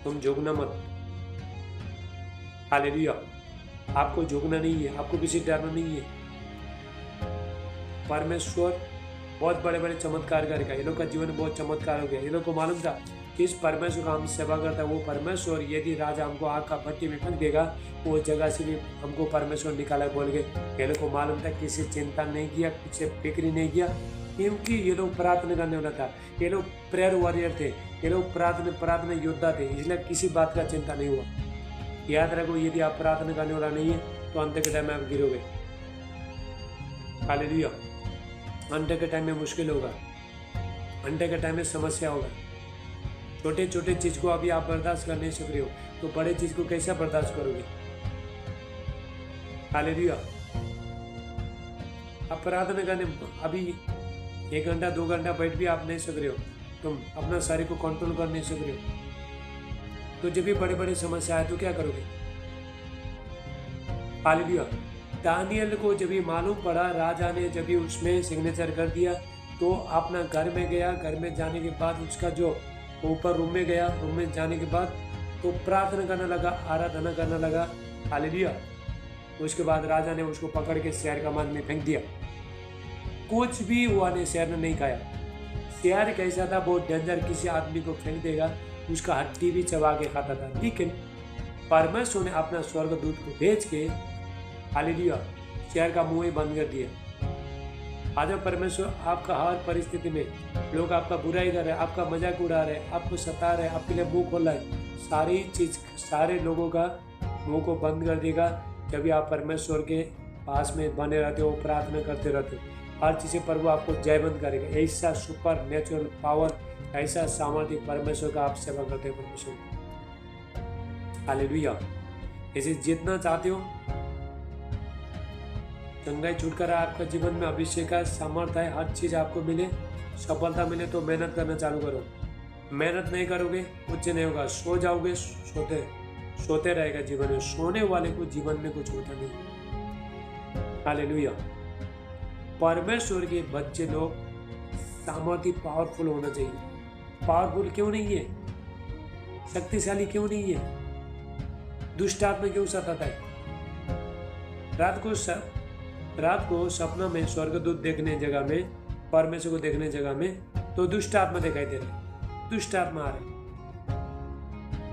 तुम झुकना मत। हालेलुया। आपको झुकना नहीं है, आपको किसी डरना नहीं है। परमेश्वर बहुत बड़े बड़े चमत्कार करेगा। ये लोग का जीवन बहुत चमत्कार हो गया। ये लोग को मालूम था कि इस परमेश्वर का हम सेवा करता है वो परमेश्वर, यदि राजा हमको आग का भट्टी में फेंक देगा वो जगह से भी हमको परमेश्वर निकाला बोल के ये लोग को मालूम था। किसी चिंता नहीं किया, किसी फिक्र नहीं किया, क्योंकि ये लोग प्रार्थना करने वाला था। ये लोग प्रेयर वॉरियर थे, ये लोग प्रार्थना योद्धा थे, इसलिए किसी बात का चिंता नहीं हुआ। याद रखो, यदि आप प्रार्थना करने वाला नहीं है तो अंत के टाइम में आप गिरोगे। हालेलुया। अंत के टाइम में मुश्किल होगा, अंत के टाइम में समस्या होगा। छोटे छोटे चीज को अभी आप बर्दाश्त कर नहीं सक रहे हो तो बड़े चीज को कैसे बर्दाश्त करोगे? हालेलुया। आप प्रार्थना करने अभी 1 घंटा 2 घंटा बैठ भी आप नहीं सक रहे हो, तुम अपना शरीर को कंट्रोल कर नहीं सक रहे हो, तो जब भी बड़े बड़े समस्या आए तो क्या करोगे? हालेलुया। दानियल को जब भी मालूम पड़ा, राजा ने जब भी उसमें सिग्नेचर कर दिया तो अपना घर में गया। घर में जाने के बाद उसका जो ऊपर रूम में गया, रूम में जाने के बाद तो प्रार्थना करने लगा, आराधना करने लगा। हालेलुया। उसके बाद राजा ने उसको पकड़ के शहर का मार्ग में फेंक दिया। कुछ भी हुआ नहीं, शहर ने नहीं खाया, शेर कैसा था, बहुत डेंजर, किसी आदमी को फेंक देगा, उसका हड्डी भी चबा के खाता था। लेकिन परमेश्वर ने अपना स्वर्गदूत को भेज के हालेलुया शेर का मुंह ही बंद कर दिया। आज परमेश्वर आपका हर परिस्थिति में, लोग आपका बुराई कर रहे हैं, आपका मजाक उड़ा रहे हैं, आपको सता रहे हैं, आपके लिए मुंह खोल रहे हैं, सारी चीज, सारे लोगों का मुंह को बंद कर देगा जब आप परमेश्वर के पास में बने रहते हो, प्रार्थना करते रहते हो। हर चीज़ प्रभु आपको जयवंत करेगा। ऐसा सुपर नेचुरल पावर, ऐसा सामर्थ्य परमेश्वर का आप सेवा करते हो परमेश्वर। हालेलुया। ऐसे जितना चाहते हो, चंगाई छुटकारा आपका जीवन में, अभिषेक का सामर्थ्य है, हर चीज आपको मिले, सफलता मिले, तो मेहनत करना चालू करो। मेहनत नहीं करोगे कुछ नहीं होगा, सो जाओगे, सोते रहेगा जीवन में। सोने वाले को जीवन में कुछ होता नहीं। हालेलुया। परमेश्वर के बच्चे लोग सामर्थ्य पावरफुल होना चाहिए। पावरफुल क्यों नहीं है? शक्तिशाली क्यों नहीं है? दुष्ट आत्मा क्यों सताता है? रात को सपना में स्वर्गदूत देखने जगह में, परमेश्वर को देखने जगह में, तो दुष्ट आत्मा दिखाई दे रहे, दुष्ट आत्मा आ रहे।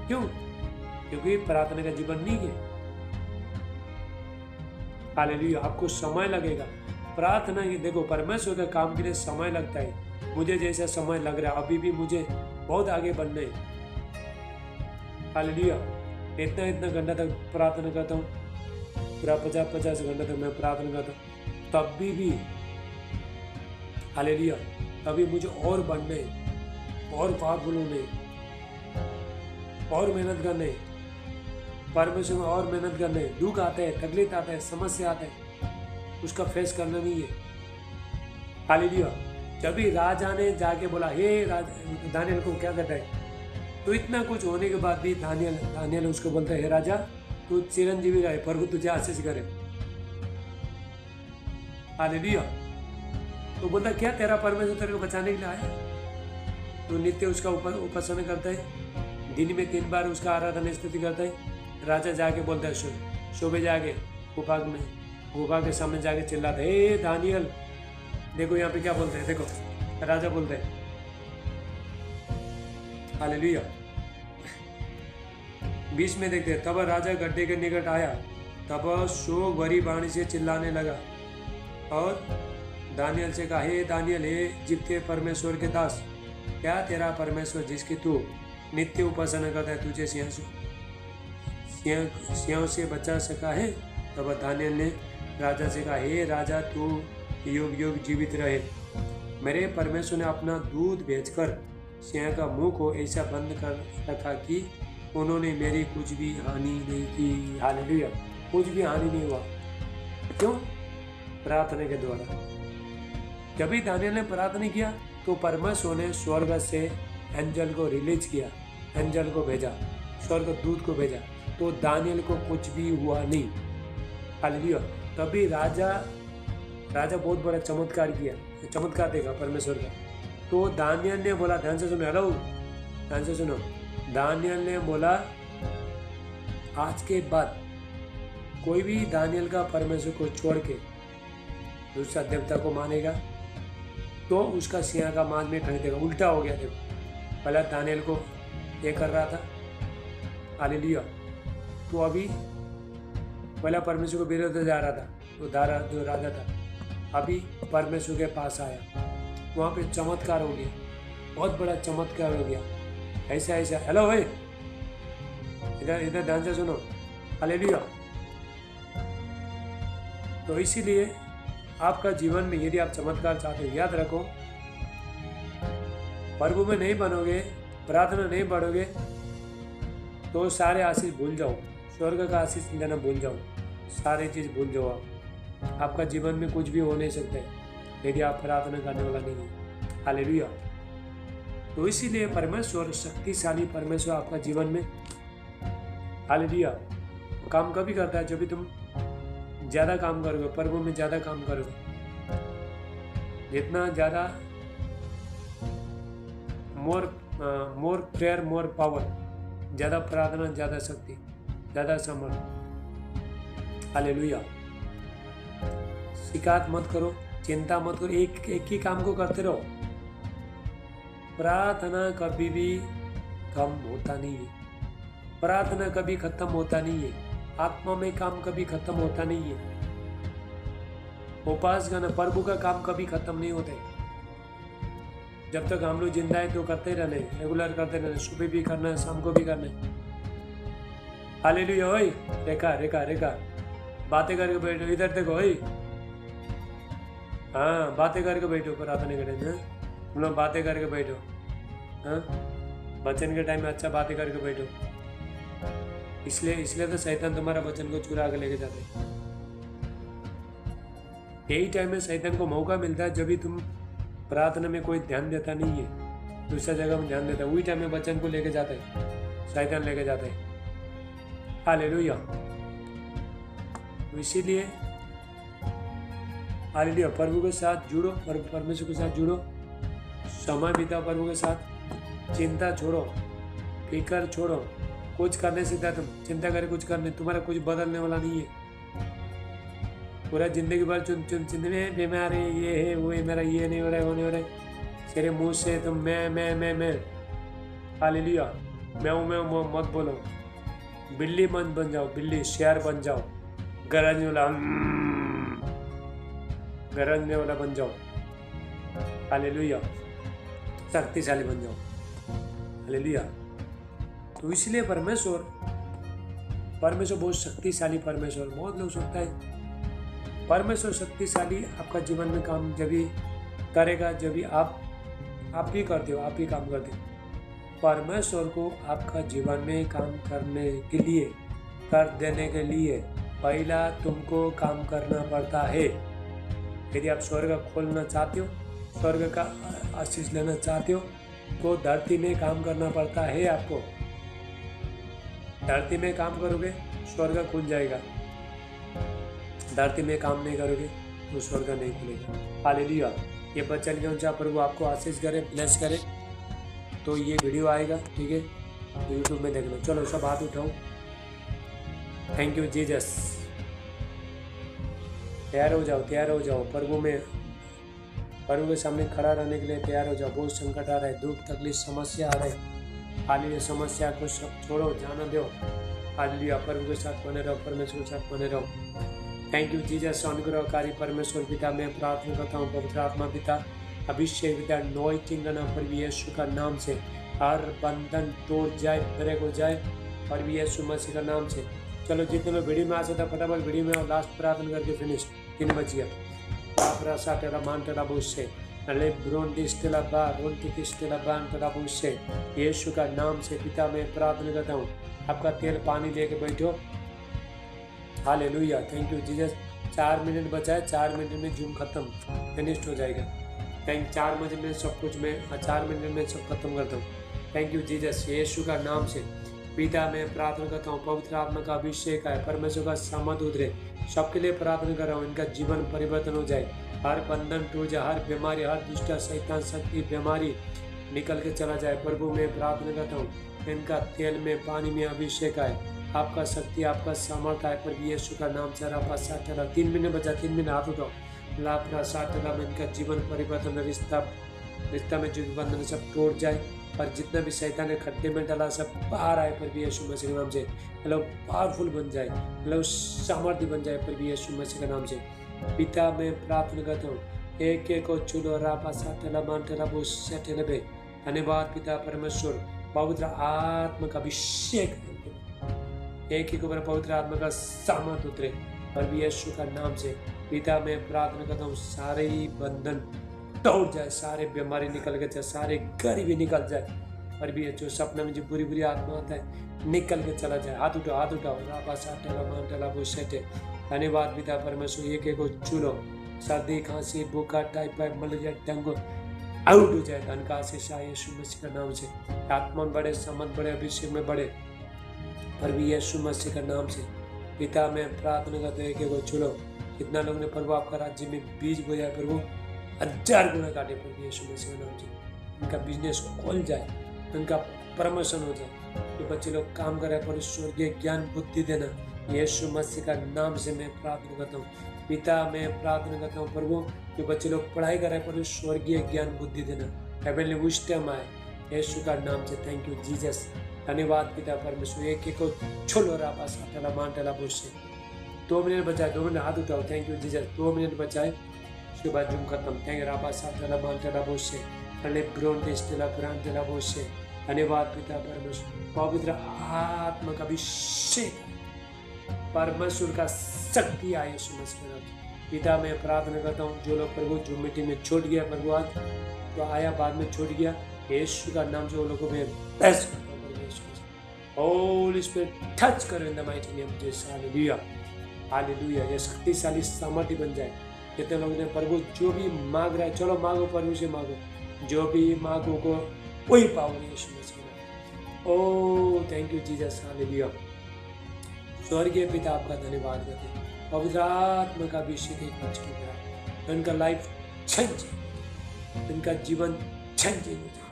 क्यों? क्योंकि प्रार्थना का जीवन नहीं है। हालेलुया। आपको समय लगेगा प्रार्थना की। देखो, परमेश्वर के काम के लिए समय लगता है। मुझे जैसा समय लग रहा है, अभी भी मुझे बहुत आगे बढ़ना है। हालेलुया। इतना घंटा तक प्रार्थना करता हूँ, पूरा 50 घंटा तक मैं प्रार्थना करता हूँ, तब भी हालेलुया, तभी मुझे और बढ़ना है, और पावरफुल होना है, और मेहनत करना है, परमेश्वर में और मेहनत करना है। दुख आता है, तकलीफ आता है, समस्या आता है, उसका फेस करना नहीं है। हालेलुया। जब भी राजा ने जाके बोला, हे राजा, दानियल को क्या कहता है, तो इतना कुछ होने के बाद भी दानियल उसको बोलता है, हे राजा, तू चिरंजीवी रहे, प्रभु तुझे आशीष करे। हालेलुया। तो बोलता, क्या तेरा परमेश्वर तेरे को बचाने के लिए आया? तो नित्य उसका उपासना करता है, दिन में 3 बार उसका आराधना स्तुति करता है। राजा जाके बोलता है, सुबह जाके गुफा के सामने जाके चिल्लाता है, हे दानियल, देखो यहाँ पे क्या बोलते हैं, देखो राजा बोलते हैं। हालेलुया। 20 में देखते हैं, तब राजा गड्ढे के निकट आया, तब सो बड़ी वाणी से चिल्लाने लगा और दानियल से कहा, हे दानियल, हे जिब्ते परमेश्वर के दास, क्या तेरा परमेश्वर जिसकी तू नित्य उपासना करता है तुझे सिंह से बचा सका है? तब दानियल ने राजा से कहा, हे राजा, तू युग युग जीवित रहे। मेरे परमेश्वर ने अपना दूध भेजकर सिंह का मुंह को ऐसा बंद कर रखा कि उन्होंने मेरी कुछ भी हानि नहीं की। हालेलुया। कुछ भी हानि नहीं हुआ। क्यों? प्रार्थना के द्वारा। जब भी दानियल ने प्रार्थना किया तो परमेश्वर ने स्वर्ग से एंजल को रिलीज किया, एंजल को भेजा, स्वर्ग दूत को भेजा, तो दानियल को कुछ भी हुआ नहीं। हालेलुया। तभी राजा बहुत बड़ा चमत्कार किया, चमत्कार देखा परमेश्वर का। तो दानियल ने बोला, ध्यान से सुनो, हेलो, ध्यान से सुनो, दानियल ने बोला, आज के बाद कोई भी दानियल का परमेश्वर को छोड़ के दूसरा देवता को मानेगा तो उसका सिंह का मांस में खरीदेगा। उल्टा हो गया। देखो, पहले दानियल को ये कर रहा था, हालेलुया, तो अभी पहला परमेश्वर को विरोध जा रहा था, तो जो राजा था अभी परमेश्वर के पास आया, वहाँ पे चमत्कार हो गया, बहुत बड़ा चमत्कार हो गया। ऐसा हेलो भाई, इधर ध्यान से सुनो, हालेलुया। तो इसीलिए आपका जीवन में यदि आप चमत्कार चाहते हो, याद रखो, प्रभु में नहीं बनोगे, प्रार्थना नहीं बढ़ोगे, तो सारे आशीष भूल जाओ, स्वर्ग का आशीष लेना भूल जाओ, सारे चीज भूल जाओ। आपका जीवन में कुछ भी हो नहीं सकता यदि आप प्रार्थना करने वाला नहीं है। हालेलुया। तो इसीलिए परमेश्वर, शक्तिशाली परमेश्वर आपका जीवन में, हालेलुया, काम कभी करता है जब भी तुम ज्यादा काम करोगे, प्रभु में ज्यादा काम करोगे, जितना ज्यादा, मोर प्रेयर मोर पावर, ज्यादा प्रार्थना ज्यादा शक्ति, ज्यादा समर्थ। हालेलुया। शिकायत मत करो, चिंता मत करो, एक ही काम को करते रहो। प्रार्थना कभी भी कम होता नहीं है, प्रार्थना कभी खत्म होता नहीं है, आत्मा में काम कभी खत्म होता नहीं है। उपास करना, प्रभु का काम कभी खत्म नहीं होता है। जब तक हम लोग जिंदा है तो करते रहने, रेगुलर करते रहने, सुबह भी करना है, शाम को भी करना है। हालेलुया। ओए रेखा रेखा रेखा, बातें करके बैठो, इधर देखो। ओए हाँ, बातें करके बैठो, प्रार्थना के टाइम में तुम लोग बातें करके बैठो। हाँ, वचन के टाइम में अच्छा बातें करके बैठो। इसलिए तो शैतान तुम्हारा वचन को चुरा के लेके जाते हैं। यही टाइम में शैतान को मौका मिलता है जब भी तुम प्रार्थना में कोई ध्यान देता नहीं है, दूसरा जगह में ध्यान देता है, वही टाइम में वचन को लेके जाता है, शैतान लेके जाता है। हालेलुया। इसीलिए हालेलुया, प्रभु के साथ जुड़ो, परमेश्वर के साथ जुड़ो, समय बिताओ प्रभु के साथ। चिंता छोड़ो, फिकर छोड़ो, कुछ करने से तुम चिंता करे कुछ करने, तुम्हारा कुछ बदलने वाला नहीं है। पूरा जिंदगी भर चिंता, बीमार है, ये है वो है, मेरा ये नहीं हो रहा है, वो नहीं हो रहा है, तेरे मुंह से तुम मैं। हालेलुया। मैं मत बोलो, बिल्ली मत बन जाओ, बिल्ली शेर बन जाओ, गरजने वाला बन जाओ। हालेलुया। शक्तिशाली बन जाओ। हालेलुया। तो इसलिए परमेश्वर बहुत शक्तिशाली परमेश्वर। बहुत लोग सोचता है परमेश्वर शक्तिशाली आपका जीवन में काम जब भी करेगा जब भी आप ही करते हो, आप ही काम करते हो। परमेश्वर को आपका जीवन में काम करने के लिए, कर देने के लिए पहला तुमको काम करना पड़ता है। यदि आप स्वर्ग खोलना चाहते हो, स्वर्ग का आशीष लेना चाहते हो, तो धरती में काम करना पड़ता है आपको। धरती में काम करोगे स्वर्ग खुल जाएगा, धरती में काम नहीं करोगे तो स्वर्ग नहीं खुलेगा। हालेलुया। ये बचन के अनुसार प्रभु आपको आशीष करे, ब्लेस करे। तो ये वीडियो आएगा, ठीक है, तो यूट्यूब में देखना। चलो सब हाथ उठाओ। Thank you Jesus. तैयार हो जाओ प्रभु के सामने खड़ा रहने के लिए तैयार हो जाओ। बहुत संकट आ रहा है, दुख तकलीफ समस्या आ रहा है, हालेलुया। समस्या को सब छोड़ो, जाना दो। हालेलुया। प्रभु के साथ बने रहो, परमेश्वर के साथ बने रहो। Thank you Jesus. अनुग्रहकारी परमेश्वर पिता, मैं प्रार्थना करता हूँ पवित्र आत्मा पिता, अभिषेक पिता, नॉइटिंग करना प्रभु यीशु का नाम से, हर बंधन तोड़ जाए, ब्रेक हो जाए प्रभु यीशु मसीह का नाम से। चलो जितने लोग वीडियो में आ सकता फटाफट वीडियो में लास्ट प्रार्थना करके फिनिश। 3 बजिए यीशु का नाम से पिता मैं प्रार्थना करता हूँ, आपका तेल पानी लेके बैठो। Hallelujah. Thank you Jesus. 4 minute बचा है, 4 मिनट में जूम खत्म, फिनिश्ड हो जाएगा। 4 मिनट में सब कुछ मैं 4 मिनट में सब खत्म करता हूँ। Thank you Jesus. यीशु का नाम से पिता मैं प्रार्थना करता हूँ, पवित्र आत्मा का अभिषेक है, परमेश्वर का सामर्थ उतरे, सबके लिए प्रार्थना कर रहा हूँ, इनका जीवन परिवर्तन हो जाए, हर बंधन टूट जाए, हर बीमारी, हर दुष्ट शैतान शक्ति बीमारी निकल के चला जाए। प्रभु मैं प्रार्थना करता हूँ, इनका तेल में पानी में अभिषेक है, आपका शक्ति आपका सामर्थ है, पर यीशु का नाम से रापा साठला। 3 मिनट बचा, 3 मिनट हाथ उठाओ। लापरा साठला में इनका जीवन परिवर्तन, रिश्ता में जो बंधन सब टूट जाए, और जितना भी शैतान ने खड्डे में डाला सब बाहर आए पर यीशु मसीह के नाम से। हेलो पावरफुल बन जाए, हेलो सामर्थ्य बन जाए पर यीशु मसीह के नाम से। पिता मैं प्रार्थना करता हूँ, एक एक को चुलो रापा साठला मानटला बो सेठले बे। धन्यवाद पिता परमेश्वर, पवित्र आत्मा का अभिषेक, एक ही ऊपर पवित्र आत्मा का सामर्थ उतरे और यीशु का नाम से। पिता मैं प्रार्थना करता हूँ, सारे ही बंधन तोड़ जाए, सारे बीमारी निकल के जाए, सारे गरीबी निकल जाए, और भी जो सपने में जो बुरी बुरी आत्मा आता है निकल के चला जाए। हाथ उठाओ रापा साठला मानटला बो सेठे। धन्यवाद पिता परमेश्वर, एक एक को चुनो, सर्दी खांसी बुखार टाइफाइड मलेरिया डेंगू आउट हो जाए। धन का आशीष यीशु मसीह का नाम से। आत्मा में बढ़े, समझ बढ़े, अभिषेक में बढ़े पर भी यीशु मसीह का नाम से। पिता मैं प्रार्थना करते हैं कि वो चुनो, कितना लोग ने प्रभु आपका राज्य में बीज बोया है, प्रभु 1000 गुना काटे प्रभु यीशु मसीह के नाम से। उनका बिजनेस खोल जाए, उनका प्रमोशन हो जाए, जो बच्चे लोग काम कर रहे हैं पर स्वर्गीय ज्ञान बुद्धि देना, यीशु मसीह का नाम से मैं प्रार्थना करता हूँ। पिता मैं प्रार्थना करता हूँ प्रभु, जो बच्चे लोग पढ़ाई कर रहे हैं पर स्वर्गीय ज्ञान बुद्धि देना, हेवनली विस्डम आए यीशु का नाम से। Thank you Jesus. धन्यवाद पिता परमेश्वर। एक एक को छोलो रापा साटला मांटला बोसे। 2 मिनट बचाए, 2 मिनट हाथ उठाओ। Thank you Jesus. 2 मिनट बचाए, उसके बाद जूम खत्म। थैंक यू रापा साटला मांटला बोसे। अले ब्रोन टेस्टला प्रांतला बोसे। धन्यवाद पिता परमेश्वर। पवित्र आत्मा का अभिषेक, परमेश्वर का शक्ति आए यीशु मसीह के नाम से। पिता मैं प्रार्थना करता हूँ जो लोग प्रभु जूम मीटिंग में छूट गया प्रभु, आज तो आया बाद में छूट गया, यीशु का नाम से वो लोगों में ब्लेस करता हूँ प्रभु यीशु मसीह। होली स्पिरिट टच करो in the mighty name of Jesus. Hallelujah hallelujah. ये शक्तिशाली सामर्थ्य बन जाए। कितने लोग ने प्रभु जो भी मांग रहा है, चलो मांगो प्रभु से मांगो, जो भी मांगो को वही पाओगे यीशु मसीह में। ओ थैंक यू जीसस। हालेलुया। स्वर्गीय पिता आपका धन्यवाद करते हैं। पवित्र आत्मा का अभिषेक एक बच्चे को करा, उनका लाइफ चेंज, उनका जीवन चेंज हो जाए।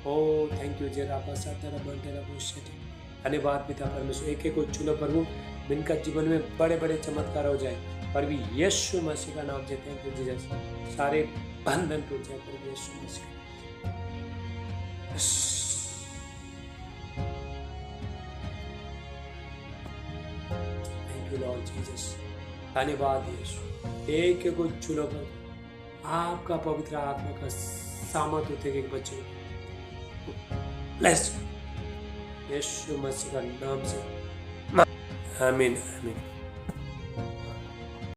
ओ थैंक यू जय रापा सातरा मंटेला बुशेटी। धन्यवाद पिता परमेश्वर। एक एक को चुनो प्रभु, इनका जीवन में बड़े बड़े चमत्कार हो जाए पर भी यीशु मसीह का नाम से। Thank you Jesus. सारे बंधन टूट जाए प्रभु यीशु मसीह। Lord Jesus. धन्यवाद यीशु। एक को चुनो पर आपका पवित्र आत्मा का सामर्थ होते एक बच्चे को ब्लेस यीशु मसीह का नाम से। आमीन आमीन।